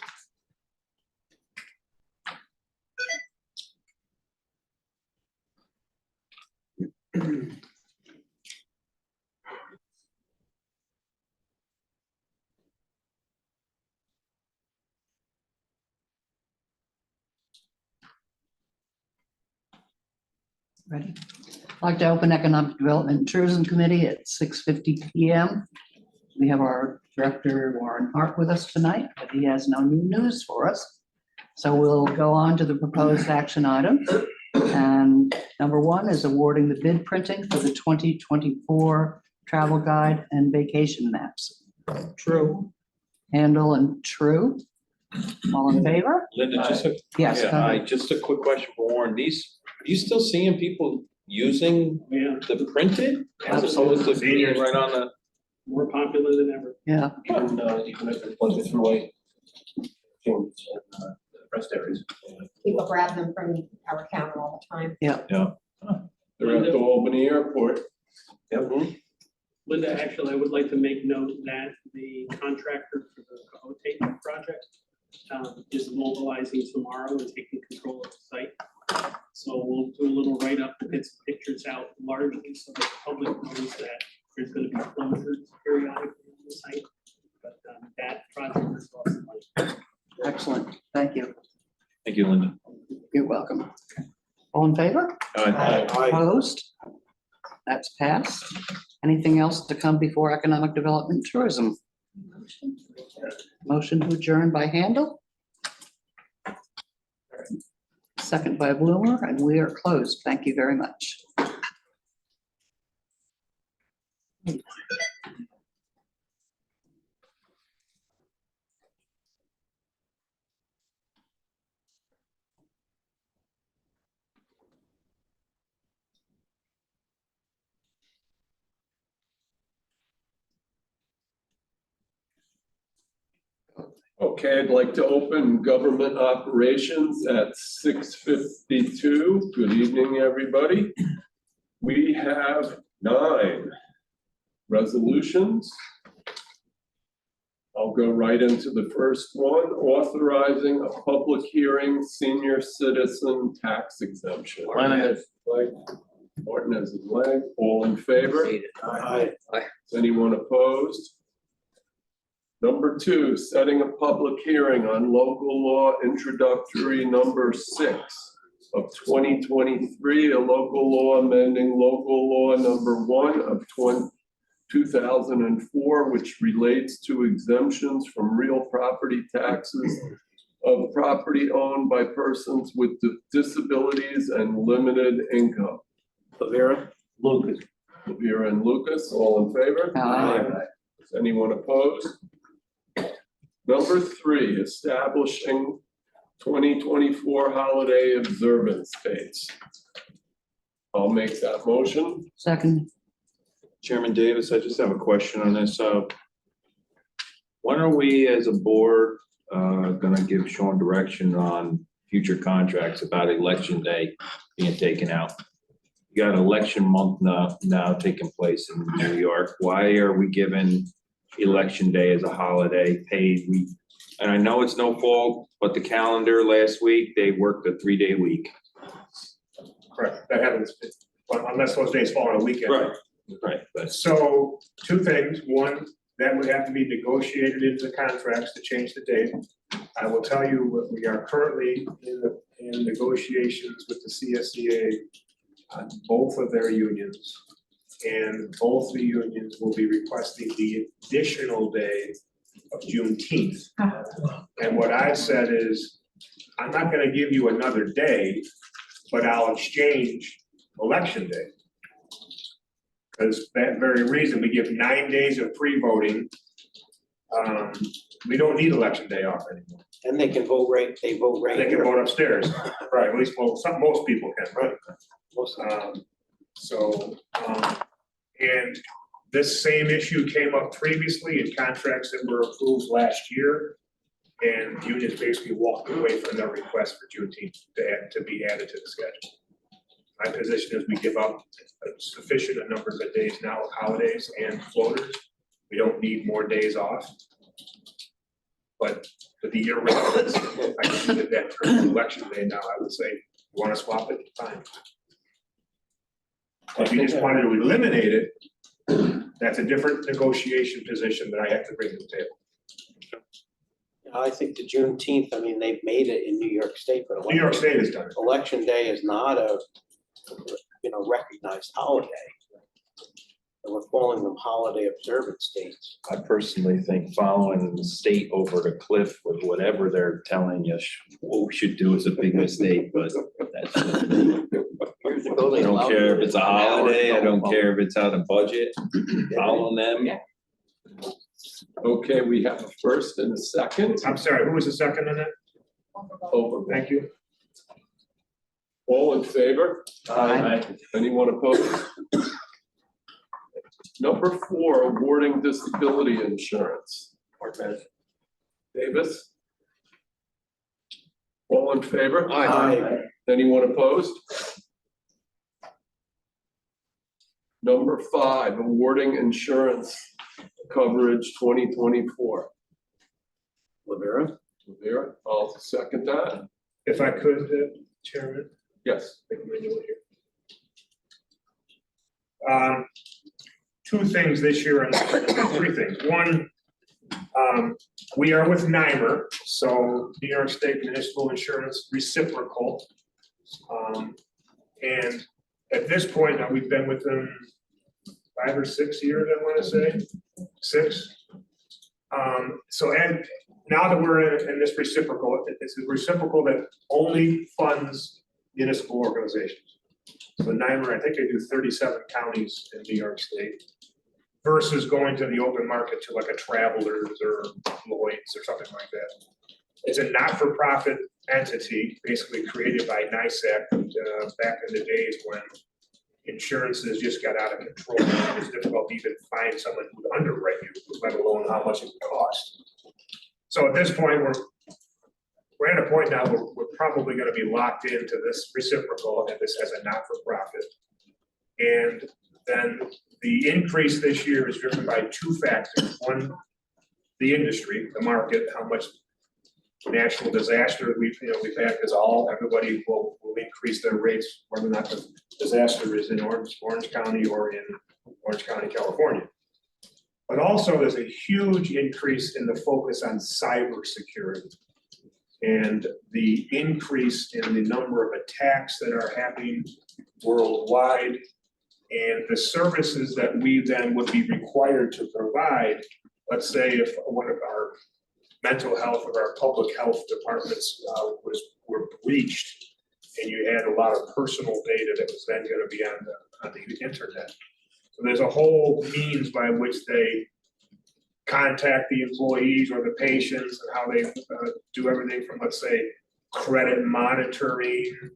Ready? I'd like to open Economic Development and Tourism Committee at 6:50 PM. We have our Director Warren Hart with us tonight, but he has no new news for us. So we'll go on to the proposed action items. And number 1 is awarding the bid printing for the 2024 travel guide and vacation maps. True. Handle and True. All in favor? Linda, Yes, go ahead. just a quick question for Warren. Are you still seeing people using the printed as opposed to being right on the? More popular than ever. Yeah. Even if it's once it's away. The rest areas. People grab them from our counter all the time. Yeah. They're at the Albany Airport. Linda, actually, I would like to make note that the contractor for the Cahote project is mobilizing tomorrow and taking control of the site. So we'll do a little write-up to get some pictures out largely so that the public knows that there's gonna be closures periodically on the site. But that project is also money. Excellent. Thank you. Thank you, Linda. You're welcome. All in favor? Aye. Opposed? That's passed. Anything else to come before Economic Development and Tourism? Motion to adjourn by Handle. Second by Bloomer, and we are closed. Thank you very much. Okay, I'd like to open government operations at 6:52. Good evening, everybody. We have 9 resolutions I'll go right into the first one, authorizing a public hearing, senior citizen tax exemption. Martinez. Martinez is leg, all in favor? Aye. Anyone opposed? Number 2, setting a public hearing on local law introductory number 6 of 2023, a local law amending local law number 1 of 2004, which relates to exemptions from real property taxes of property owned by persons with disabilities and limited income. Lavera? Lucas. Lavera and Lucas, all in favor? Aye. Is anyone opposed? Number 3, establishing 2024 holiday observance dates. I'll make that motion. Second, Chairman Davis, I just have a question on this. When are we as a board gonna give Sean direction on future contracts about election day being taken out? You got election month now taking place in New York. Why are we given election day as a holiday paid week? And I know it's no fault, but the calendar last week, they worked a 3-day week. Correct, that happens, unless those days fall on a weekend. Right, but So, 2 things. One, that would have to be negotiated into the contracts to change the date. I will tell you, we are currently in negotiations with the CSEA on both of their unions. And both the unions will be requesting the additional day of Juneteenth. And what I've said is, I'm not gonna give you another day, but I'll exchange election day. Because that very reason, we give 9 days of pre-voting. We don't need election day off anymore. And they can vote right, they vote right They can here. vote upstairs, right, at least, well, most people can, right? And this same issue came up previously in contracts that were approved last year. And unions basically walked away from their request for Juneteenth to be added to the schedule. My position is we give up a sufficient numbers of days now with holidays and floaters. We don't need more days off. But for the year round, if I can do that for election day now, I would say, you wanna swap it, fine. If you just wanted to eliminate it, that's a different negotiation position that I have to bring to the table. I think the Juneteenth, I mean, they've made it in New York State, but. New York State has done it. Election day is not a, recognized holiday. And we're calling them holiday observance dates. I personally think following the state over the cliff with whatever they're telling us what we should do is a big mistake, but that's. Here's the building. I don't care if it's a holiday, I don't care if it's out of budget, following them. Okay, we have a first and a second. I'm sorry, who was the second on that? Over. Thank you. All in favor? Aye. Anyone opposed? Number 4, awarding disability insurance. Davis? All in favor? Aye. Anyone opposed? Number 5, awarding insurance coverage 2024. Lavera? Rivera, I'll second that. If I could, Chairman. Yes. Make a manual here. 2 things this year, and 3 things. One, we are with NYMER, so New York State Municipal Insurance Reciprocal. And at this point, now we've been with them 5 or 6 years, I want to say, 6. So, and now that we're in this reciprocal, it's a reciprocal that only funds municipal organizations. So NYMER, I think they do 37 counties in New York State versus going to the open market to like a Travelers or Lloyd's or something like that. It's a not-for-profit entity, basically created by NYSEC back in the days when insurances just got out of control. It was difficult to even find someone who would underwrite you, let alone how much it would cost. So at this point, we're at a point now where we're probably going to be locked into this reciprocal and this as a not-for-profit. And then the increase this year is driven by 2 factors. One, the industry, the market, how much national disaster we've had, because everybody will increase their rates, whether or not the disaster is in Orange County or in Orange County, California. But also, there's a huge increase in the focus on cybersecurity and the increase in the number of attacks that are happening worldwide, and the services that we then would be required to provide. Let's say if one of our mental health or our public health departments were breached, and you had a lot of personal data that was then going to be on the internet. So there's a whole means by which they contact the employees or the patients, and how they do everything from, let's say, credit monitoring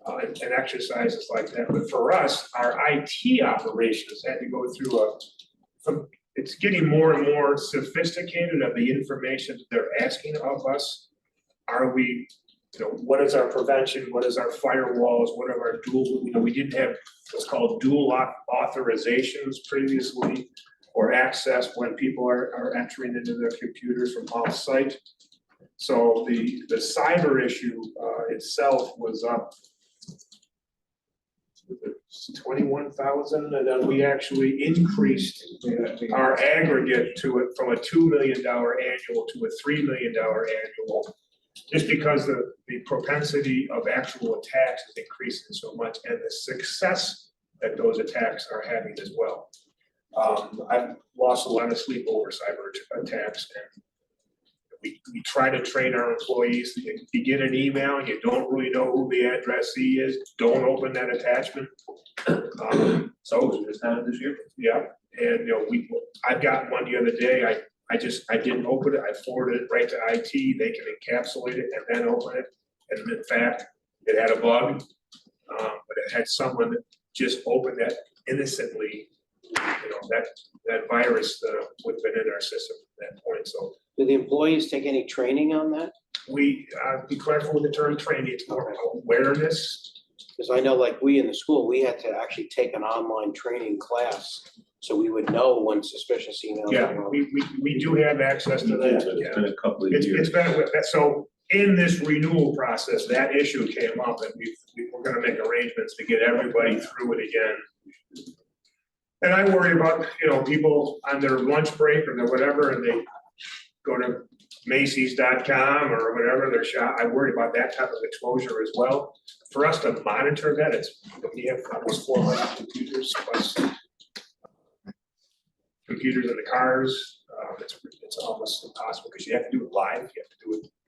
and exercises like that. But for us, our IT operations had to go through it's getting more and more sophisticated of the information they're asking of us. Are we, what is our prevention? What is our firewalls? What are our dual, we didn't have what's called dual authorizations previously, or access when people are entering into their computers from off-site. So the cyber issue itself was up 21,000, and then we actually increased our aggregate to it from a $2 million annual to a $3 million annual, just because the propensity of actual attacks is increasing so much, and the success that those attacks are having as well. I've lost a lot of sleep over cyber attacks, and we try to train our employees. You get an email and you don't really know who the addressee is, don't open that attachment. So it's not this year. Yeah, and I've gotten one the other day. I didn't open it. I forwarded it right to IT. They can encapsulate it and then open it. And in fact, it had a bug, but it had someone just open that innocently. That virus would have been in our system at that point. So, do the employees take any training on that? We be careful with the term training. It's more awareness. Because I know, like, we in the school, we had to actually take an online training class, so we would know when suspicious emails. Yeah, we do have access to that. It's been a couple of years. It's been so in this renewal process, that issue came up, and we're going to make arrangements to get everybody through it again. And I worry about, people on their lunch break or their whatever, and they go to Macy's.com or whatever their shop. I worry about that type of exposure as well. For us to monitor that, we have almost 400 computers plus computers in the cars. It's almost impossible because you have to do it live.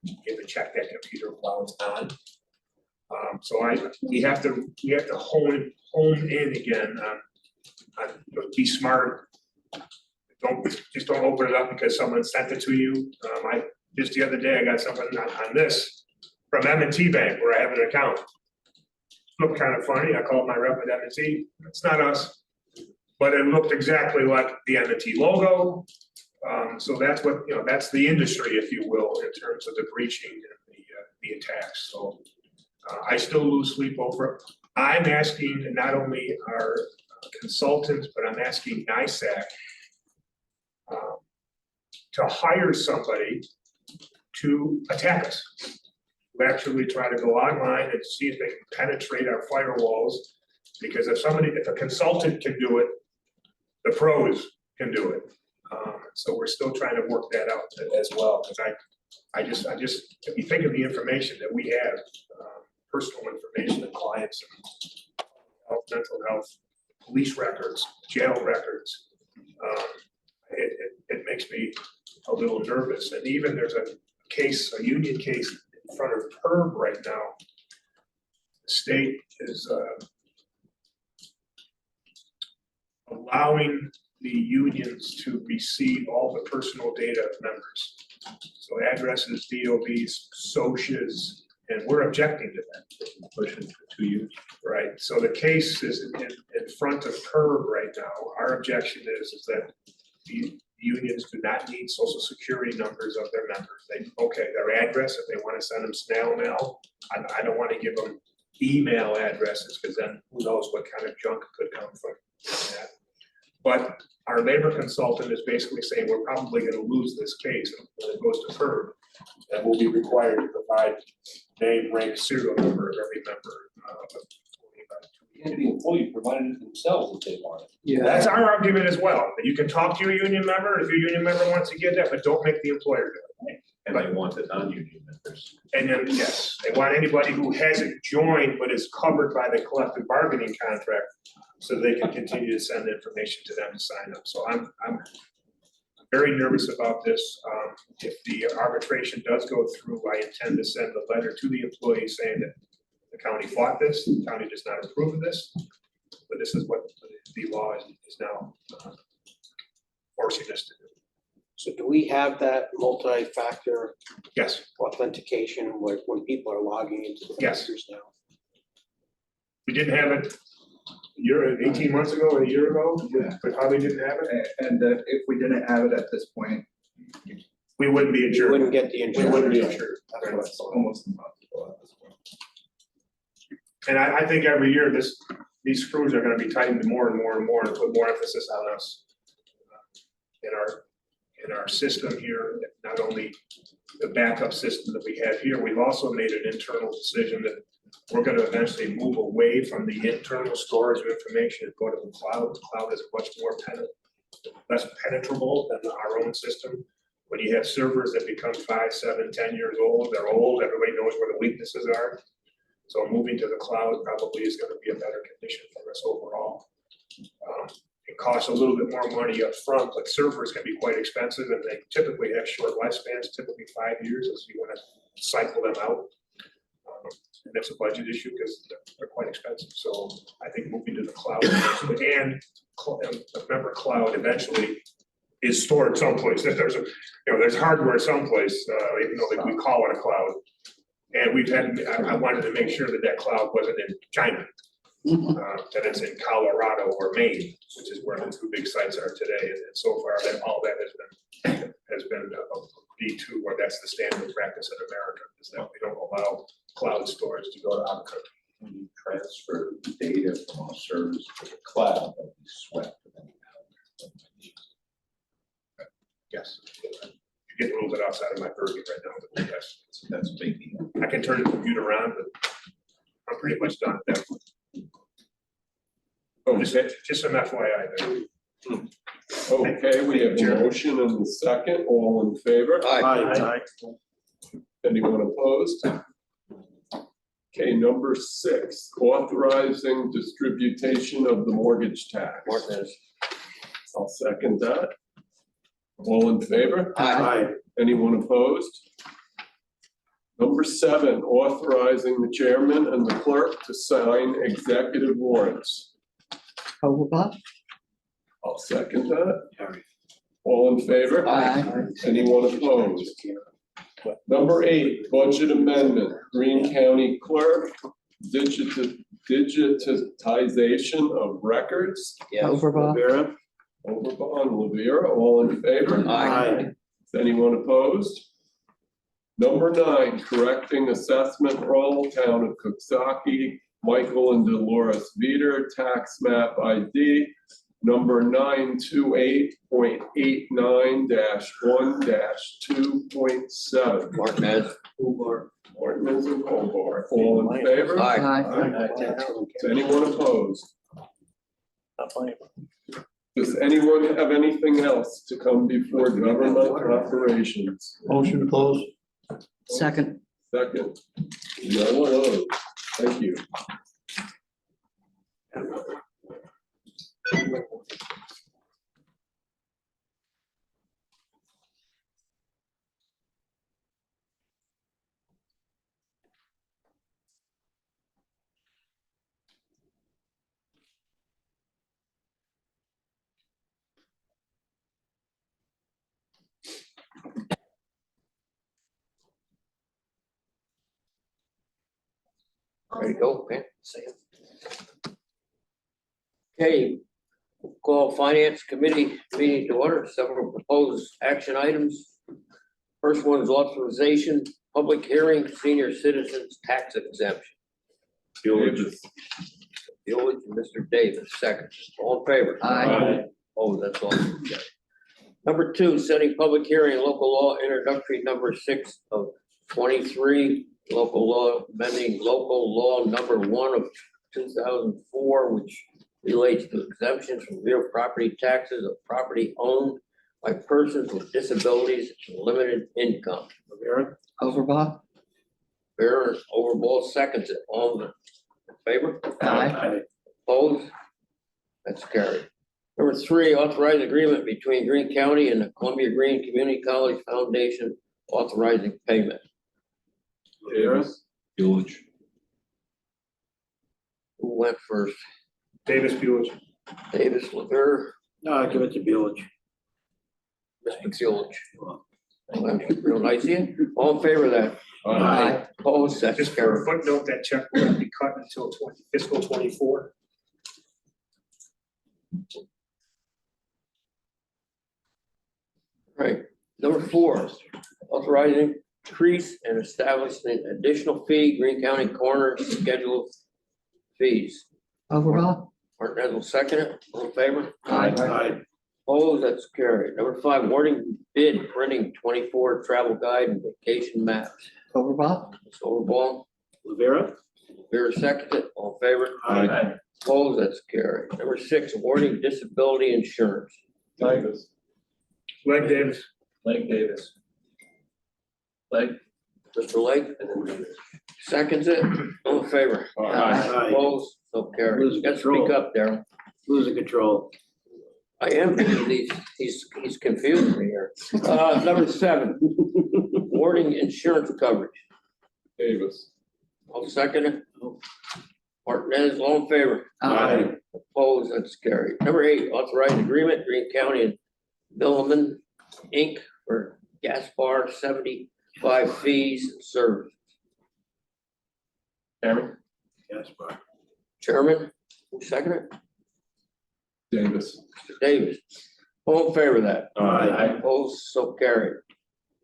You have to check that computer while it's on. So we have to hone in again on be smart. Don't open it up because someone sent it to you. Just the other day I got something on this from M&T Bank where I have an account. Looked kind of funny. I called my rep at M&T. It's not us, but it looked exactly like the M&T logo. So that's what that's the industry, if you will, in terms of the breaching and the attacks. So I still lose sleep over it. I'm asking not only our consultants, but I'm asking NISAC to hire somebody to attack us. We actually try to go online and see if they can penetrate our firewalls, because if a consultant can do it, the pros can do it. So we're still trying to work that out as well, because I just if you think of the information that we have, personal information of clients, health, mental health, police records, jail records, it makes me a little nervous. And even there's a union case in front of PERB right now. The state is allowing the unions to receive all the personal data of members. So addresses, DOBs, socias, and we're objecting to that. Pushing for 2 years. Right, so the case is in front of PERB right now. Our objection is that the unions do not need social security numbers of their members. Their address, if they want to send them snail mail, I don't want to give them email addresses, because then who knows what kind of junk could come from that. But our labor consultant is basically saying we're probably gonna lose this case when it goes to FERB. And we'll be required to provide name, rank, serial number of every member. And the employee provided it themselves if they want it. Yeah. That's our argument as well, that you can talk to your union member if your union member wants to get that, but don't make the employer do it. And I want the non-union members. And then, yes, they want anybody who hasn't joined but is covered by the collective bargaining contract, so they can continue to send information to them to sign up. So I'm very nervous about this. If the arbitration does go through, I intend to send a letter to the employee saying that the county fought this, the county does not approve of this, but this is what the law is now forcing us to do. So do we have that multi-factor Yes, authentication when people are logging into the Yes. computers now? we didn't have it a year, 18 months ago, a year ago, we probably didn't have it. And if we didn't have it at this point, We wouldn't be You insured. wouldn't get the We insurance. wouldn't be insured. that's what's almost impossible at this point. And I think every year these screws are gonna be tightened more and more and more and put more emphasis on us. In our system here, not only the backup system that we have here, we've also made an internal decision that we're gonna eventually move away from the internal storage of information and go to the cloud. The cloud is much more less penetrable than our own system. When you have servers that become 5, 7, 10 years old, they're old, everybody knows where the weaknesses are. So moving to the cloud probably is gonna be a better condition for us overall. It costs a little bit more money up front, but servers can be quite expensive and they typically have short lifespans, typically 5 years, as you wanna cycle them out. And that's a budget issue because they're quite expensive. So I think moving to the cloud eventually, and remember, cloud eventually is stored someplace. If there's there's hardware someplace, even though we call it a cloud. And I wanted to make sure that cloud wasn't in China, that it's in Colorado or Maine, which is where the two big sites are today. And so far, all that has been agreed to, or that's the standard practice in America, is that we don't allow cloud storage to go to out of country. When you transfer data from a service to the cloud, that we swept. Yes. You're getting a little bit outside of my purview right now, but yes. That's a big deal. I can turn the computer on, but I'm pretty much done at that point. Oh, just some FYI there. Okay, we have a motion and a second, all in favor? Aye. Anyone opposed? Okay, number 6, authorizing distribution of the mortgage tax. Martinez. I'll second that. All in favor? Aye. Anyone opposed? Number 7, authorizing the chairman and the clerk to sign executive warrants. Overblock? I'll second that. All in favor? Aye. Anyone opposed? Number 8, budget amendment, Greene County Clerk, digitization of records. Overblock? Vera? Overbon, Lavera, all in favor? Aye. Is anyone opposed? Number 9, correcting assessment roll, town of Cooksaki, Michael and Dolores Veeder, tax map ID, number 928.89-1-2.7. Martinez. Martinez and Hobart, all in favor? Aye. Is anyone opposed? Does anyone have anything else to come before government operations? Motion to close. Second. Second. No, thank you. There you go, man. See ya. Okay, call Finance Committee meeting to order, several proposed action items. First one is authorization, public hearing, senior citizens tax exemption. Bueller, Mr. Davis, second. All in favor? Aye. Oh, that's all. Okay. Number 2, setting public hearing, local law introductory number 6 of 23, local law amending local law number 1 of 2004, which relates to exemptions from real property taxes of property owned by persons with disabilities and limited income. Rivera? Overbaugh. Rivera, Overball seconds it. All in favor? Aye. Opposed? That's carried. Number 3, authorize agreement between Greene County and the Columbia Greene Community College Foundation authorizing payment. Davis. Village. Who went first? Davis Buick. Davis, Laverne, No, give it to Buelich. Mr. Gillich. Real nice of you. All in favor of that? Aye. Opposed? That's Just for a carried. footnote, that check will not be cut until fiscal 24. Right. Number 4, authorizing increase and establishing additional fee, Greene County Coroner schedule fees. Overbaugh. Martinez will second it. All in favor? Aye. Opposed? That's carried. Number 5, awarding bid printing 24 travel guide and vacation maps. Overbaugh. Ms. Overball, Rivera? Vera seconded it. All in favor? Aye. Opposed? That's carried. Number 6, awarding disability insurance. Davis. Leg Davis. Blake Davis. Blake. Mr. Lake seconds it. All in favor? Aye. Opposed? So carried. Losing Gotta speak control. up, Darryl. Losing control. I am, because he's confused me here. Number 7, awarding insurance coverage. Davis. I'll second it. Martinez, all in favor? Aye. Opposed, that's carried. Number 8, authorized agreement, Greene County and Milliman, Inc. for gas bar 75 fees and service. Chairman. Yes, Bob. Chairman, who seconded it? Davis. Mr. Davis. All in favor of that? Aye. Opposed, so carried.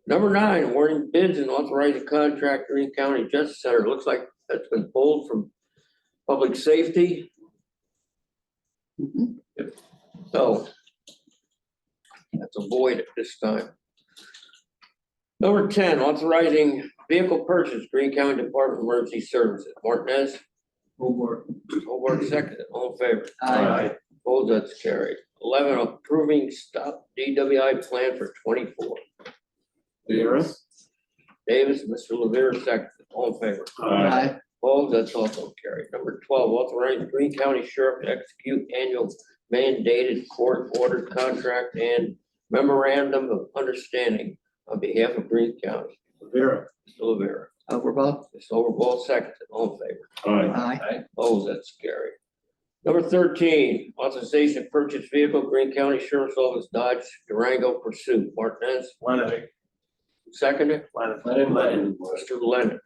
Number 9, awarding bids and authorizing contract, Greene County Justice Center. Looks like that's been pulled from public safety. So that's a void at this time. Number 10, authorizing vehicle purchase, Greene County Department of Emergency Services. Martinez, Hobart. seconded. All in favor? Aye. Opposed, that's carried. 11, approving stop DWI plan for 24. Davis. Davis, Mr. Lavere, seconded. All in favor? Aye. Opposed, that's also carried. Number 12, authorizing Greene County Sheriff to execute annual mandated court-ordered contract and memorandum of understanding on behalf of Greene County. Rivera. Mr. Lavere. Overbaugh. Mr. Overball, seconded. All in favor? Aye. Opposed, that's carried. Number 13, authorization to purchase vehicle, Greene County Sheriff's Office Dodge Durango Pursuit. Martinez, Lennon. seconded. Lennon. Mr. Lennon.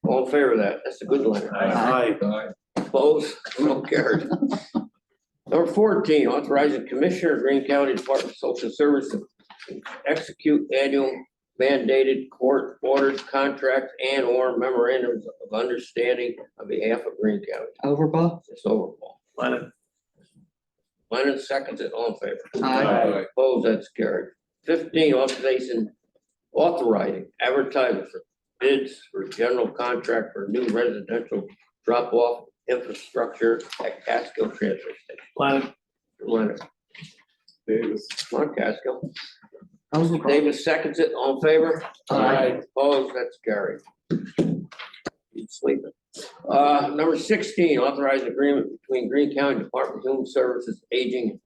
All in favor of that? That's a good Lennon. Aye. Opposed, so carried. Number 14, authorizing Commissioner of Greene County Department of Social Services to execute annual mandated court-ordered contracts and/or memorandums of understanding on behalf of Greene County. Overbaugh. It's Overball. Lennon. Lennon seconds it. All in favor? Aye. Opposed, that's carried. 15, authorizing advertising for bids for general contract for new residential drop-off infrastructure at Catskill Transfer Station. Lennon. Leonard. Davis. Come on, Catskill. Overbaugh. Davis seconds it. All in favor? Aye. Opposed, that's carried. He's sleeping. Number 16, authorized agreement between Greene County Department of Human Services, Aging,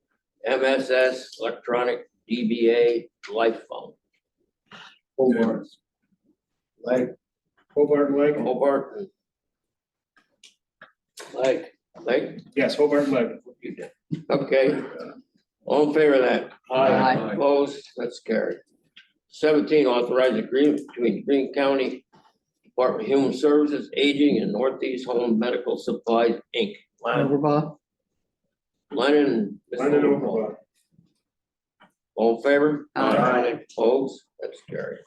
MSS, Electronic DBA, Life Phone. Hobart. Leg. Hobart Leg. Hobart. Leg? Yes, Hobart Leg. Okay. All in favor of that? Aye. Opposed, that's carried. 17, authorized agreement between Greene County Department of Human Services, Aging, and Northeast Home Medical Supplies, Inc. Overbaugh. Lennon. Mr. Lennon Overbaugh. Overball. All in favor? Aye. Opposed, that's carried.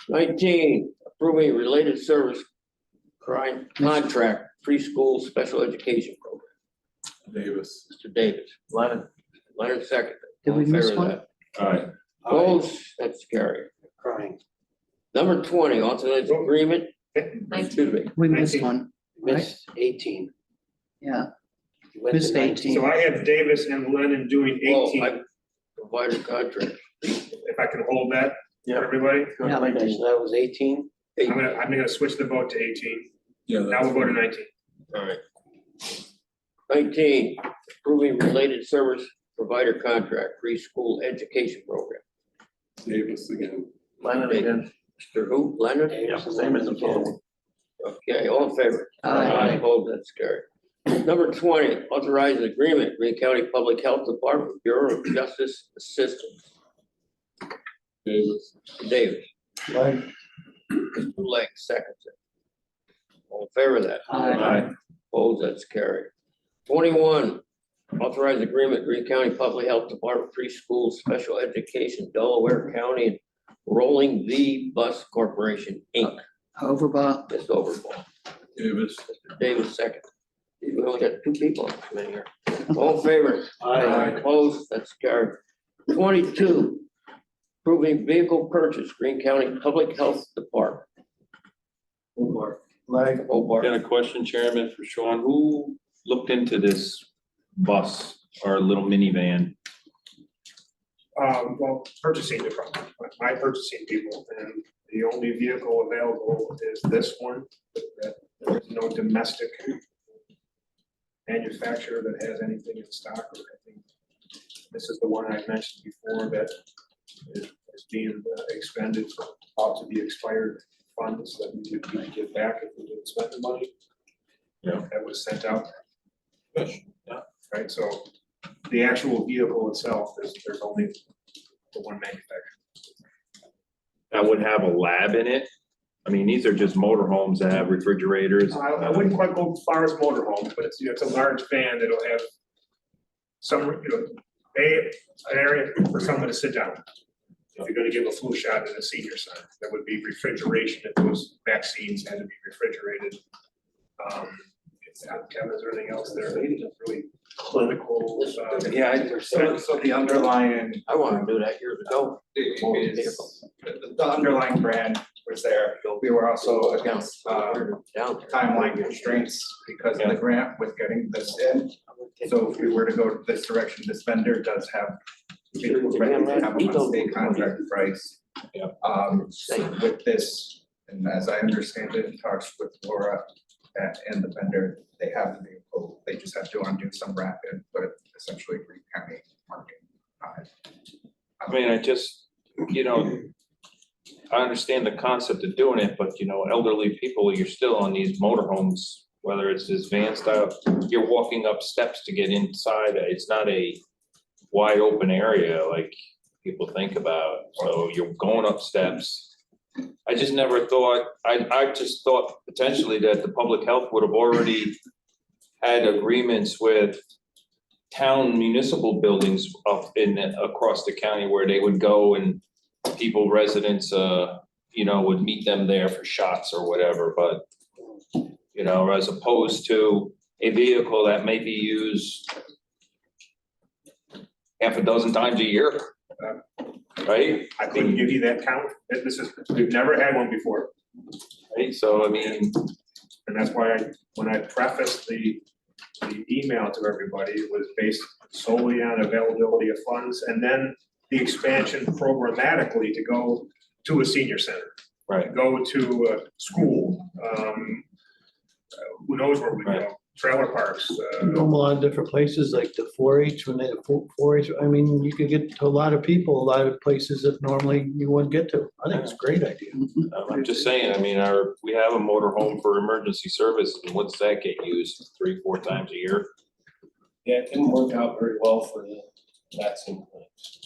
19, approving related service crime contract preschool special education program. Davis. Mr. Davis. Lennon. Leonard second. Did we All in miss favor of one? that? Aye. Opposed, that's carried. Crying. Number 20, authorize agreement, excuse me, We missed one, right? Missed 18. Yeah. You went to Missed 19. 18. So I have Davis and Lennon doing well, 18, I provided contract. if I can hold that for everybody. Yeah. Okay, so that was 18. I'm gonna switch the vote to 18. Yeah, Now we'll go to 19. All right. 19, approving related service provider contract, preschool education program. Davis again. Lennon again. Mr. who, Leonard? Yeah, same as the phone. Okay, all in favor? Aye. Opposed, that's carried. Number 20, authorize an agreement, Greene County Public Health Department, Bureau of Justice Assistance. Davis. Davis, Like, Mr. Lake, seconds it. All in favor of that? Aye. Opposed, that's carried. 21, authorize agreement, Greene County Public Health Department, preschool special education, Delaware County, and Rolling V Bus Corporation, Inc. Overbought. Ms. Overbaugh. Davis. Mr. Davis, second. We only got 2 people on the committee here. All in favor? Aye. Opposed, that's carried. 22, approving vehicle purchase, Greene County Public Health Department. like, Hobart. Got a question, Chairman, for Sean. Who looked into this bus or little minivan? Well, purchasing department, my purchasing people, and the only vehicle available is this one. That there is no domestic manufacturer that has anything in stock, or I think this is the one I mentioned before that is being expended out to the expired funds that we would need to give back if we didn't spend the money. Yeah. That was sent out. Yeah. Right, so the actual vehicle itself, there's only the one manufacturer. That would have a lab in it? I mean, these are just motorhomes that have refrigerators. I wouldn't quite go as far as motorhome, but it's a large van that'll have some, an area for someone to sit down. If you're gonna give a flu shot at a senior center, there would be refrigeration if those vaccines had to be refrigerated. Kevin, is there anything else there? Really clinical. So the underlying, I wanted to do that years ago. the underlying brand was there. We were also against timeline constraints because of the grant with getting this in. So if we were to go this direction, this vendor does have, ready to have a state contract price. With this, and as I understand it, in talks with Laura and the vendor, they have the vehicle, they just have to undo some wrap and put it essentially Greene County market on it. I mean, I just, I understand the concept of doing it, but elderly people, you're still on these motorhomes, whether it's this van style, you're walking up steps to get inside. It's not a wide open area like people think about. So you're going up steps. I just never thought, I just thought potentially that the public health would have already had agreements with town municipal buildings up across the county where they would go and residents, would meet them there for shots or whatever, but, as opposed to a vehicle that may be used half a dozen times a year, right? I couldn't give you that count. We've never had one before. Right, so I mean. And that's why when I prefaced the email to everybody, it was based solely on availability of funds and then the expansion programmatically to go to a senior center. Right. Go to a school, who knows where we go, trailer parks. a lot of different places, like the 4-H, when they have 4-H, I mean, you could get to a lot of people, a lot of places that normally you wouldn't get to. I think it's a great idea. I'm just saying, I mean, we have a motorhome for emergency services, and what's that get used 3-4 times a year? Yeah, it didn't work out very well for the vaccine clinics.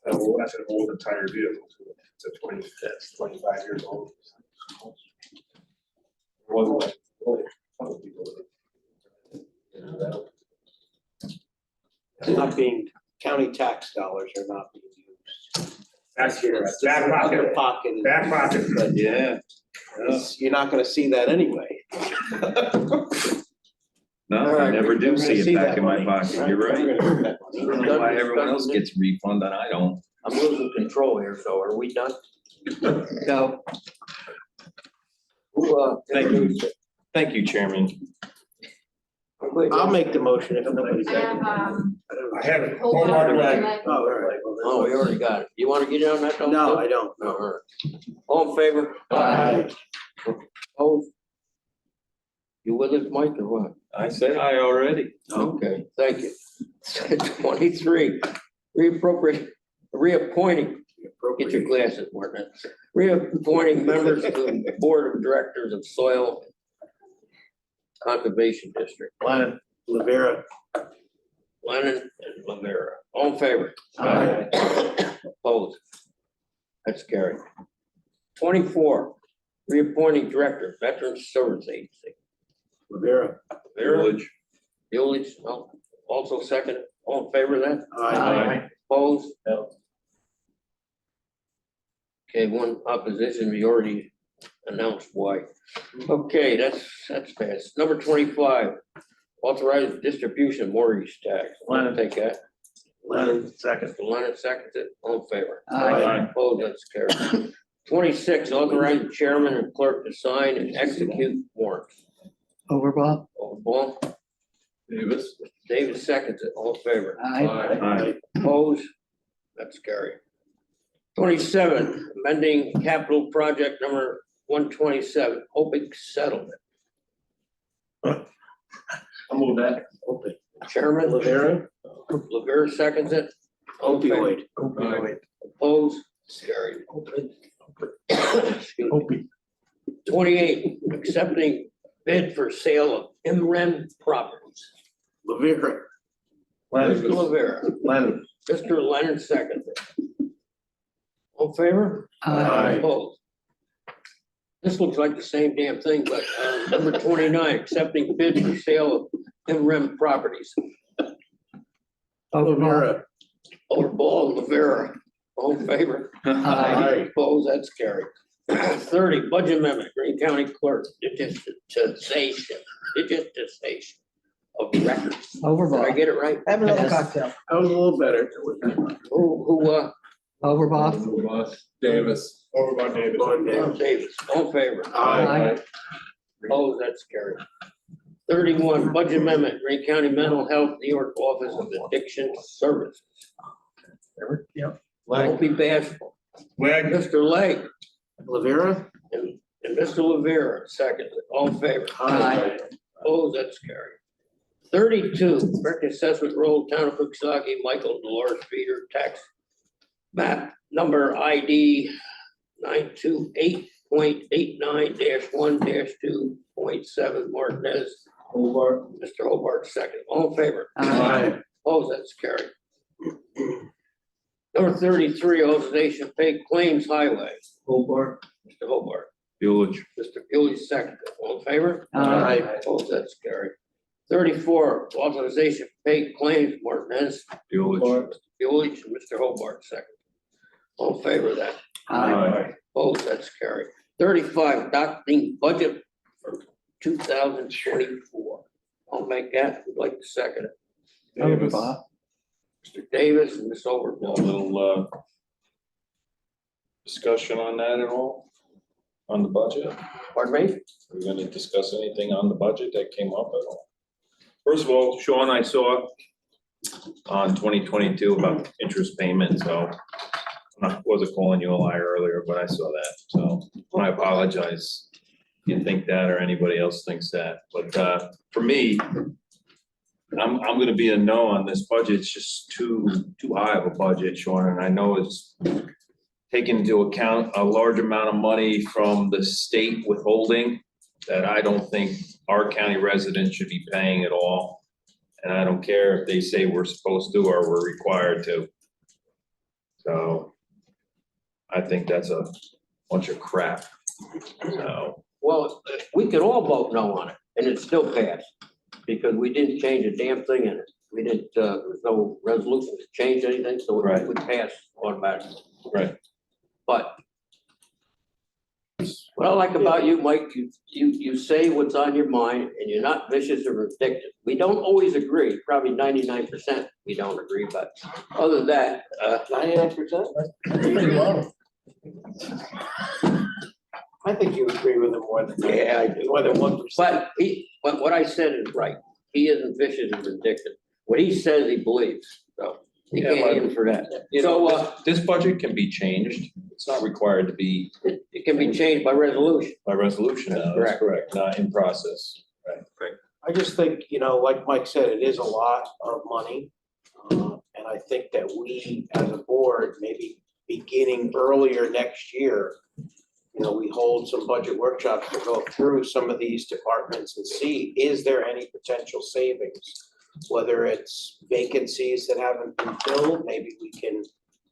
That's an old entire vehicle. It's a 25 years old. It wasn't like really a ton of people that- It's not being, county tax dollars are not being used. Back here, It's back pocket. Back pocket. Back pocket. But Yeah. you're not gonna see that anyway. No, All I right, never we're do gonna see see it back that in my money. pocket. You're right. I don't know why everyone else gets a refund and I don't. I'm losing control here, so are we done? Go. Who, Thank you, Chairman. I'll make the motion if nobody's I have, second. I have it. Hobart Oh, all right. Oh, we already got it. You wanna get in on that? though? No, I don't. No, all right. All in favor? Aye. Opposed? You with us, Mike, or what? I said I already. Okay, thank you. 23, reappointing, get your glasses, Martin. Reappointing members to the Board of Directors of Soil Conservation District. Lennon, Lavera. Lennon and Lavera. All in favor? Aye. Opposed? That's carried. 24, reappointing Director, Veterans Service Agency. Lavera. Lavera. Buelich, well, also second. All in favor of that? Aye. Opposed? No. Okay, one opposition, we already announced why. Okay, that's passed. Number 25, authorized distribution mortgage tax. Lennon. Take that. Lennon, second. Lennon seconds it. All in favor? Aye. Opposed? That's carried. 26, authorized chairman and clerk to sign and execute warrants. Overblock. Overblown. Davis. David seconds it. All in favor? Aye. Opposed? That's carried. 27, amending capital project number 127, OPIC settlement. I'll move that. Opioid. Chairman? Lavera. Lavera seconds it. All in favor? Opioid. Opposed? Carried. Excuse me. 28, accepting bid for sale of MREM properties. Lavera. Mr. Lavera. Lennon. Mr. Leonard seconds it. All in favor? Aye. Opposed? This looks like the same damn thing, but number 29, accepting bid for sale of MREM properties. Overblock. Overball and Lavera. All in favor? Aye. Opposed? That's carried. 30, budget amendment, Greene County Clerk, digitization of records. Did I Overblock. get it right? Have another Yes. cocktail. That was a little better. Who, Overblock. Davis. Over by Davis. Davis, all in favor? Aye. Opposed? That's carried. 31, budget amendment, Greene County Mental Health, New York Office of Addiction Services. Yep. Don't be bashful. Leg. Mr. Legg Lavera. and Mr. Lavera, second, all in favor? Aye. Opposed? That's carried. 32, correct assessment roll, Town of Cooksaki, Michael Dolores Peter, tax map number ID 928.89-1-2.7, Martinez. Hobart. Mr. Hobart, second, all in favor? Aye. Opposed? That's carried. Number 33, authorization of paid claims highway. Hobart. Mr. Hobart. Buelich. Mr. Bueller, second. All in favor? Aye. Opposed? That's carried. 34, authorization of paid claims, Martinez. Buelich. Mr. Bueller, and Mr. Hobart, second. All in favor of that? Aye. Opposed? That's carried. 35, adopting budget for 2024. I'll make that. Would like to second it. Davis. Overblock. Mr. Davis and Ms. A Overblow. little discussion on that at all? On the budget? Pardon me? We're gonna discuss anything on the budget that came up at all? First of all, Sean, I saw on 2022 about interest payment, so I wasn't calling you a liar earlier, but I saw that, so I apologize. If you think that or anybody else thinks that, but for me, I'm gonna be a no on this budget. It's just too high of a budget, Sean, and I know it's taking into account a large amount of money from the state withholding that I don't think our county residents should be paying at all. And I don't care if they say we're supposed to or we're required to. So I think that's a bunch of crap. So, Well, we could all vote no on it and it still passed because we didn't change a damn thing in it. We didn't, there was no resolution to change anything, so it would pass automatically. right. But What I like about you, Mike, you say what's on your mind and you're not vicious or vindictive. We don't always agree, probably 99% we don't agree, but other than that, 99%? I think you agree with him more than that. yeah, I do. More than 1%. But what I said is right. He isn't vicious or vindictive. What he says, he believes, so he Yeah, can't him for that. You know, So, this budget can be changed. It's not required to be it can be changed by resolution. by resolution now, that's correct, not in process. Right. I just think, like Mike said, it is a lot of money. And I think that we, as a board, maybe beginning earlier next year, we hold some budget workshops to go through some of these departments and see, is there any potential savings? Whether it's vacancies that haven't been filled, maybe we can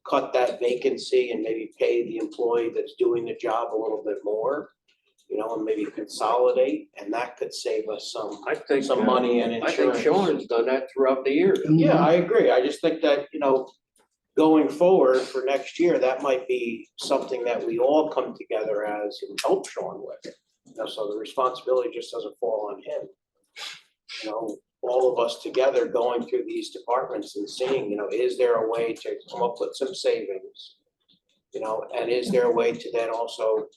cut that vacancy and maybe pay the employee that's doing the job a little bit more, and maybe consolidate, and that could save us some money and I think insurance. Sean's done that throughout the years. Yeah, I agree. I just think that, going forward for next year, that might be something that we all come together as and help Sean with. So the responsibility just doesn't fall on him. All of us together going through these departments and seeing, is there a way to come up with some savings? And is there a way to then also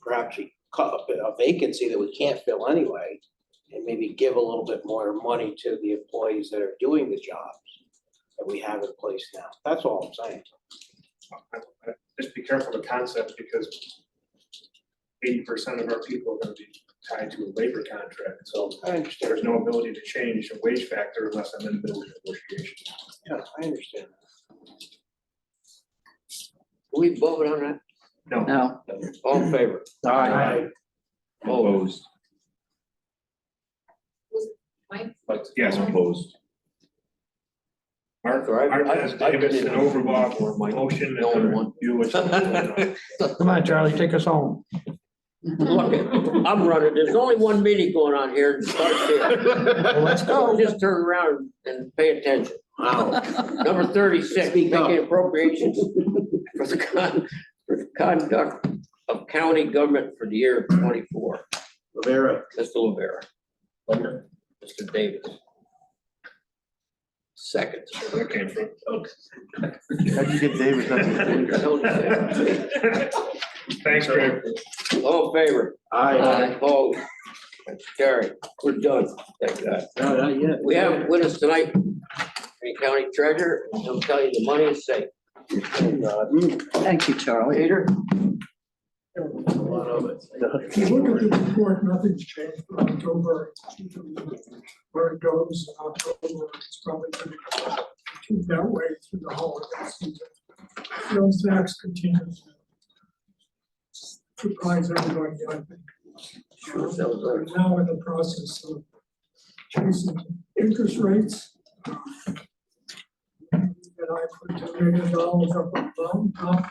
perhaps cut a vacancy that we can't fill anyway, and maybe give a little bit more money to the employees that are doing the jobs that we have in place now. That's all I'm saying. Just be careful of the concept, because 80% of our people are gonna be tied to a labor contract, so there's no ability to change the wage factor unless I'm in the middle of negotiation. Yeah, I understand. We voted on that? No. All in favor? Aye. Opposed? Mike? Yes. Opposed. Mark, Right. Mark has Davis and Overblock or my motion. The only one. You which one you want. Come on, Charlie, take us home. Look, I'm running, there's only one meeting going on here, and it starts here. Well, let's go. Just turn around and pay attention. Wow. Number 36, Speak up. making appropriations for the conduct of county government for the year 24. Rivera. Mr. Rivera. Mr. Davis. Second. Where it came from. How'd you get David? Thanks, Greg. All in favor? Aye. Opposed? That's carried. We're done. Thank God. No, not yet. We have with us tonight, Greene County Treasurer, and he'll tell you the money is safe. Thank you, Charlie. Peter? A lot of it. If you look at the report, nothing's changed from October. Where it goes in October, it's probably going to keep that way through the holiday season. Sales tax continues to surprise everybody, I think. We're now in the process of chasing interest rates. And I put $2 million up on the loan top.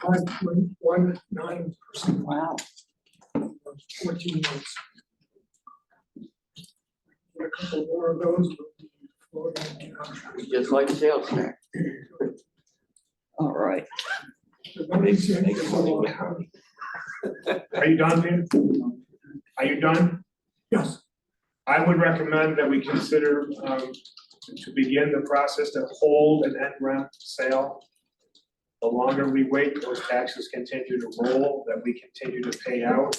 5.19%. Wow. 14 months. A couple more of those will be floating down. Just like sales tax. All right. The money's in the Are you done, Peter? Are you done? Yes. I would recommend that we consider to begin the process to hold an end rent sale. The longer we wait, those taxes continue to roll, that we continue to pay out.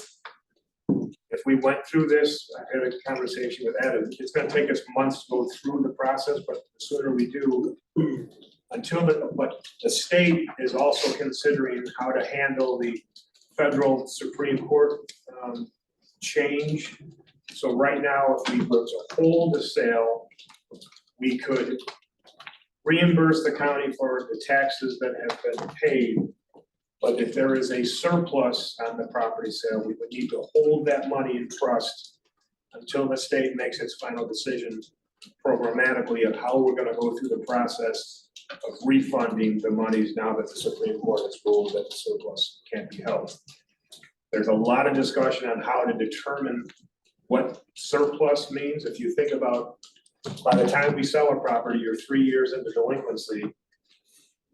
If we went through this, I had a conversation with Ed, it's gonna take us months to go through the process, but the sooner we do, but the state is also considering how to handle the federal Supreme Court change. So right now, if we were to hold the sale, we could reimburse the county for the taxes that have been paid. But if there is a surplus on the property sale, we would need to hold that money in trust until the state makes its final decision programmatically of how we're gonna go through the process of refunding the monies now that the Supreme Court has ruled that the surplus can't be held. There's a lot of discussion on how to determine what surplus means. If you think about, by the time we sell a property, you're 3 years into delinquency.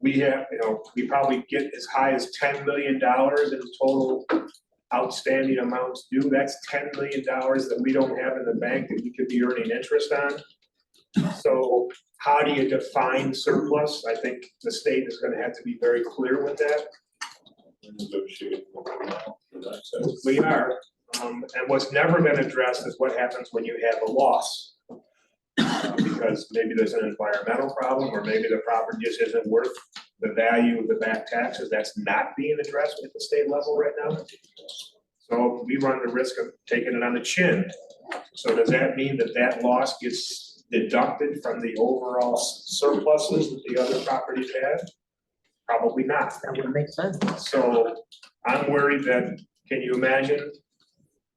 we have, we probably get as high as $10 million in total outstanding amounts due. That's $10 million that we don't have in the bank that we could be earning interest on. So how do you define surplus? I think the state is gonna have to be very clear with that. We are, and what's never been addressed is what happens when you have a loss. Because maybe there's an environmental problem, or maybe the property just isn't worth the value of the back taxes. That's not being addressed at the state level right now. So we run the risk of taking it on the chin. So does that mean that that loss gets deducted from the overall surpluses that the other properties have? Probably not. That would make sense. So I'm worried that, can you imagine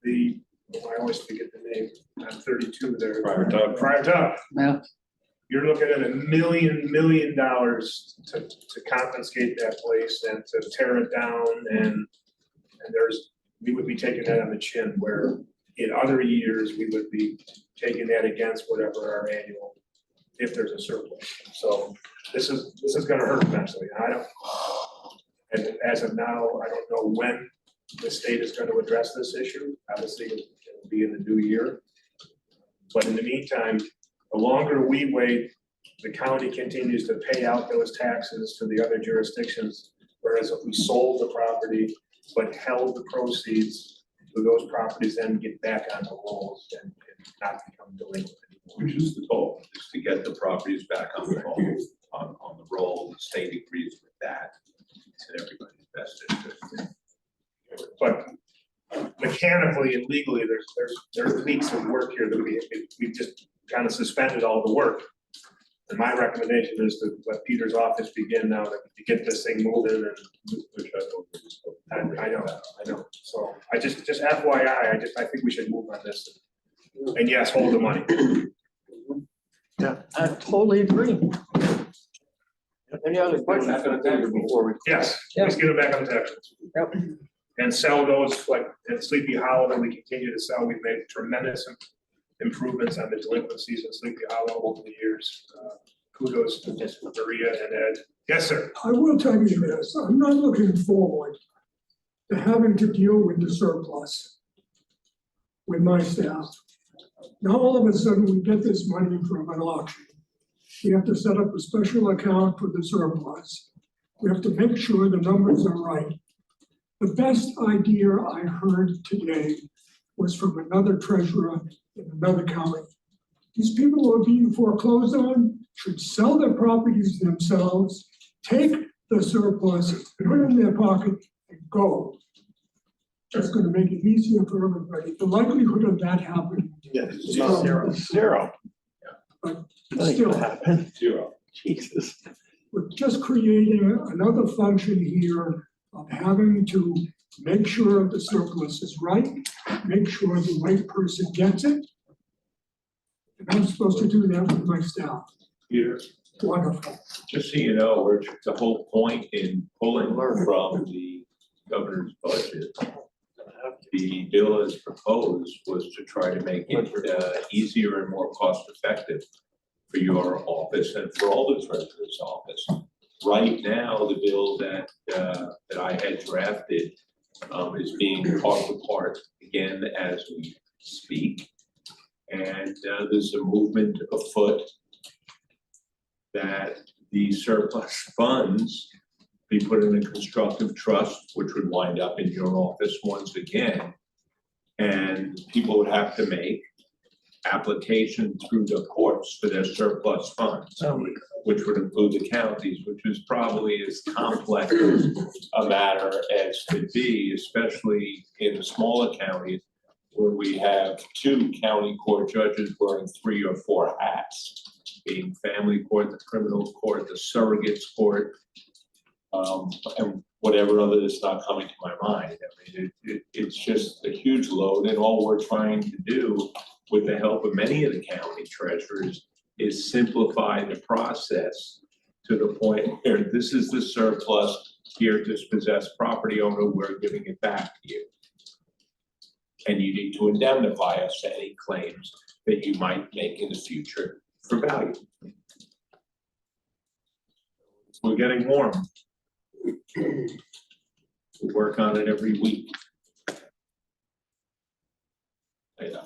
I always forget the name, I'm 32 there. Prior Tug. Yeah. You're looking at $1 million to confiscate that place and to tear it down, and we would be taking that on the chin, where in other years, we would be taking that against whatever our annual, if there's a surplus. So this is gonna hurt eventually. And as of now, I don't know when the state is going to address this issue. Obviously, it'll be in the new year. But in the meantime, the longer we wait, the county continues to pay out those taxes to the other jurisdictions. Whereas if we sold the property, but held the proceeds, so those properties then get back on the rolls and not become delinquent. Which is the goal, is to get the properties back on the roll, on the roll. The state agrees with that. It's in everybody's best interest. But mechanically and legally, there's weeks of work here that we just kind of suspended all the work. And my recommendation is to let Peter's office begin now to get this thing moving, and I know. So I just FYI, I think we should move on this. And yes, hold the money. Yeah, I totally agree. Any other questions before we? Yes, let's get it back on the tax. Yep. And sell those, like in Sleepy Hollow, that we continue to sell. We've made tremendous improvements on the delinquencies in Sleepy Hollow over the years. Kudos to Maria and Ed. Yes, sir. I will tell you this, I'm not looking forward to having to deal with the surplus with my staff. Now, all of a sudden, we get this money from an auction. We have to set up a special account for the surplus. We have to make sure the numbers are right. The best idea I heard today was from another treasurer in another county. These people who are being foreclosed on should sell their properties themselves, take the surplus, put it in their pocket, and go. That's gonna make it easier for everybody. The likelihood of that happening. is probably Zero. But That ain't still, gonna happen. Zero. Jesus. we're just creating another function here of having to make sure the surplus is right, make sure the right person gets it. And I'm supposed to do that with my staff. Peter, Wonderful. just so you know, the whole point in pulling from the governor's budget, the bill as proposed was to try to make it easier and more cost effective for your office and for all the treasurer's office. Right now, the bill that I had drafted is being talked apart again as we speak. And there's a movement afoot that the surplus funds be put in a constructive trust, which would wind up in your office once again. And people would have to make application through the courts for their surplus funds, which would include the counties, which is probably as complex a matter as could be, especially in the smaller counties where we have 2 county court judges wearing 3 or 4 hats, being family court, the criminal court, the surrogates court, and whatever other is not coming to my mind. I mean, it's just a huge load, and all we're trying to do with the help of many of the county treasurers is simplify the process to the point where this is the surplus, here dispossessed property owner, we're giving it back to you. And you need to indemnify us for any claims that you might make in the future for value. We're getting warm. We work on it every week. Yeah.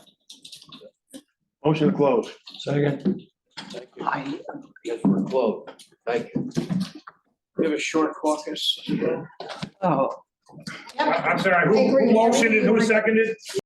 Motion to close. Second. Thank you. Guess we're closed. Thank you. We have a short caucus. Oh. I'm sorry, who motioned and who seconded?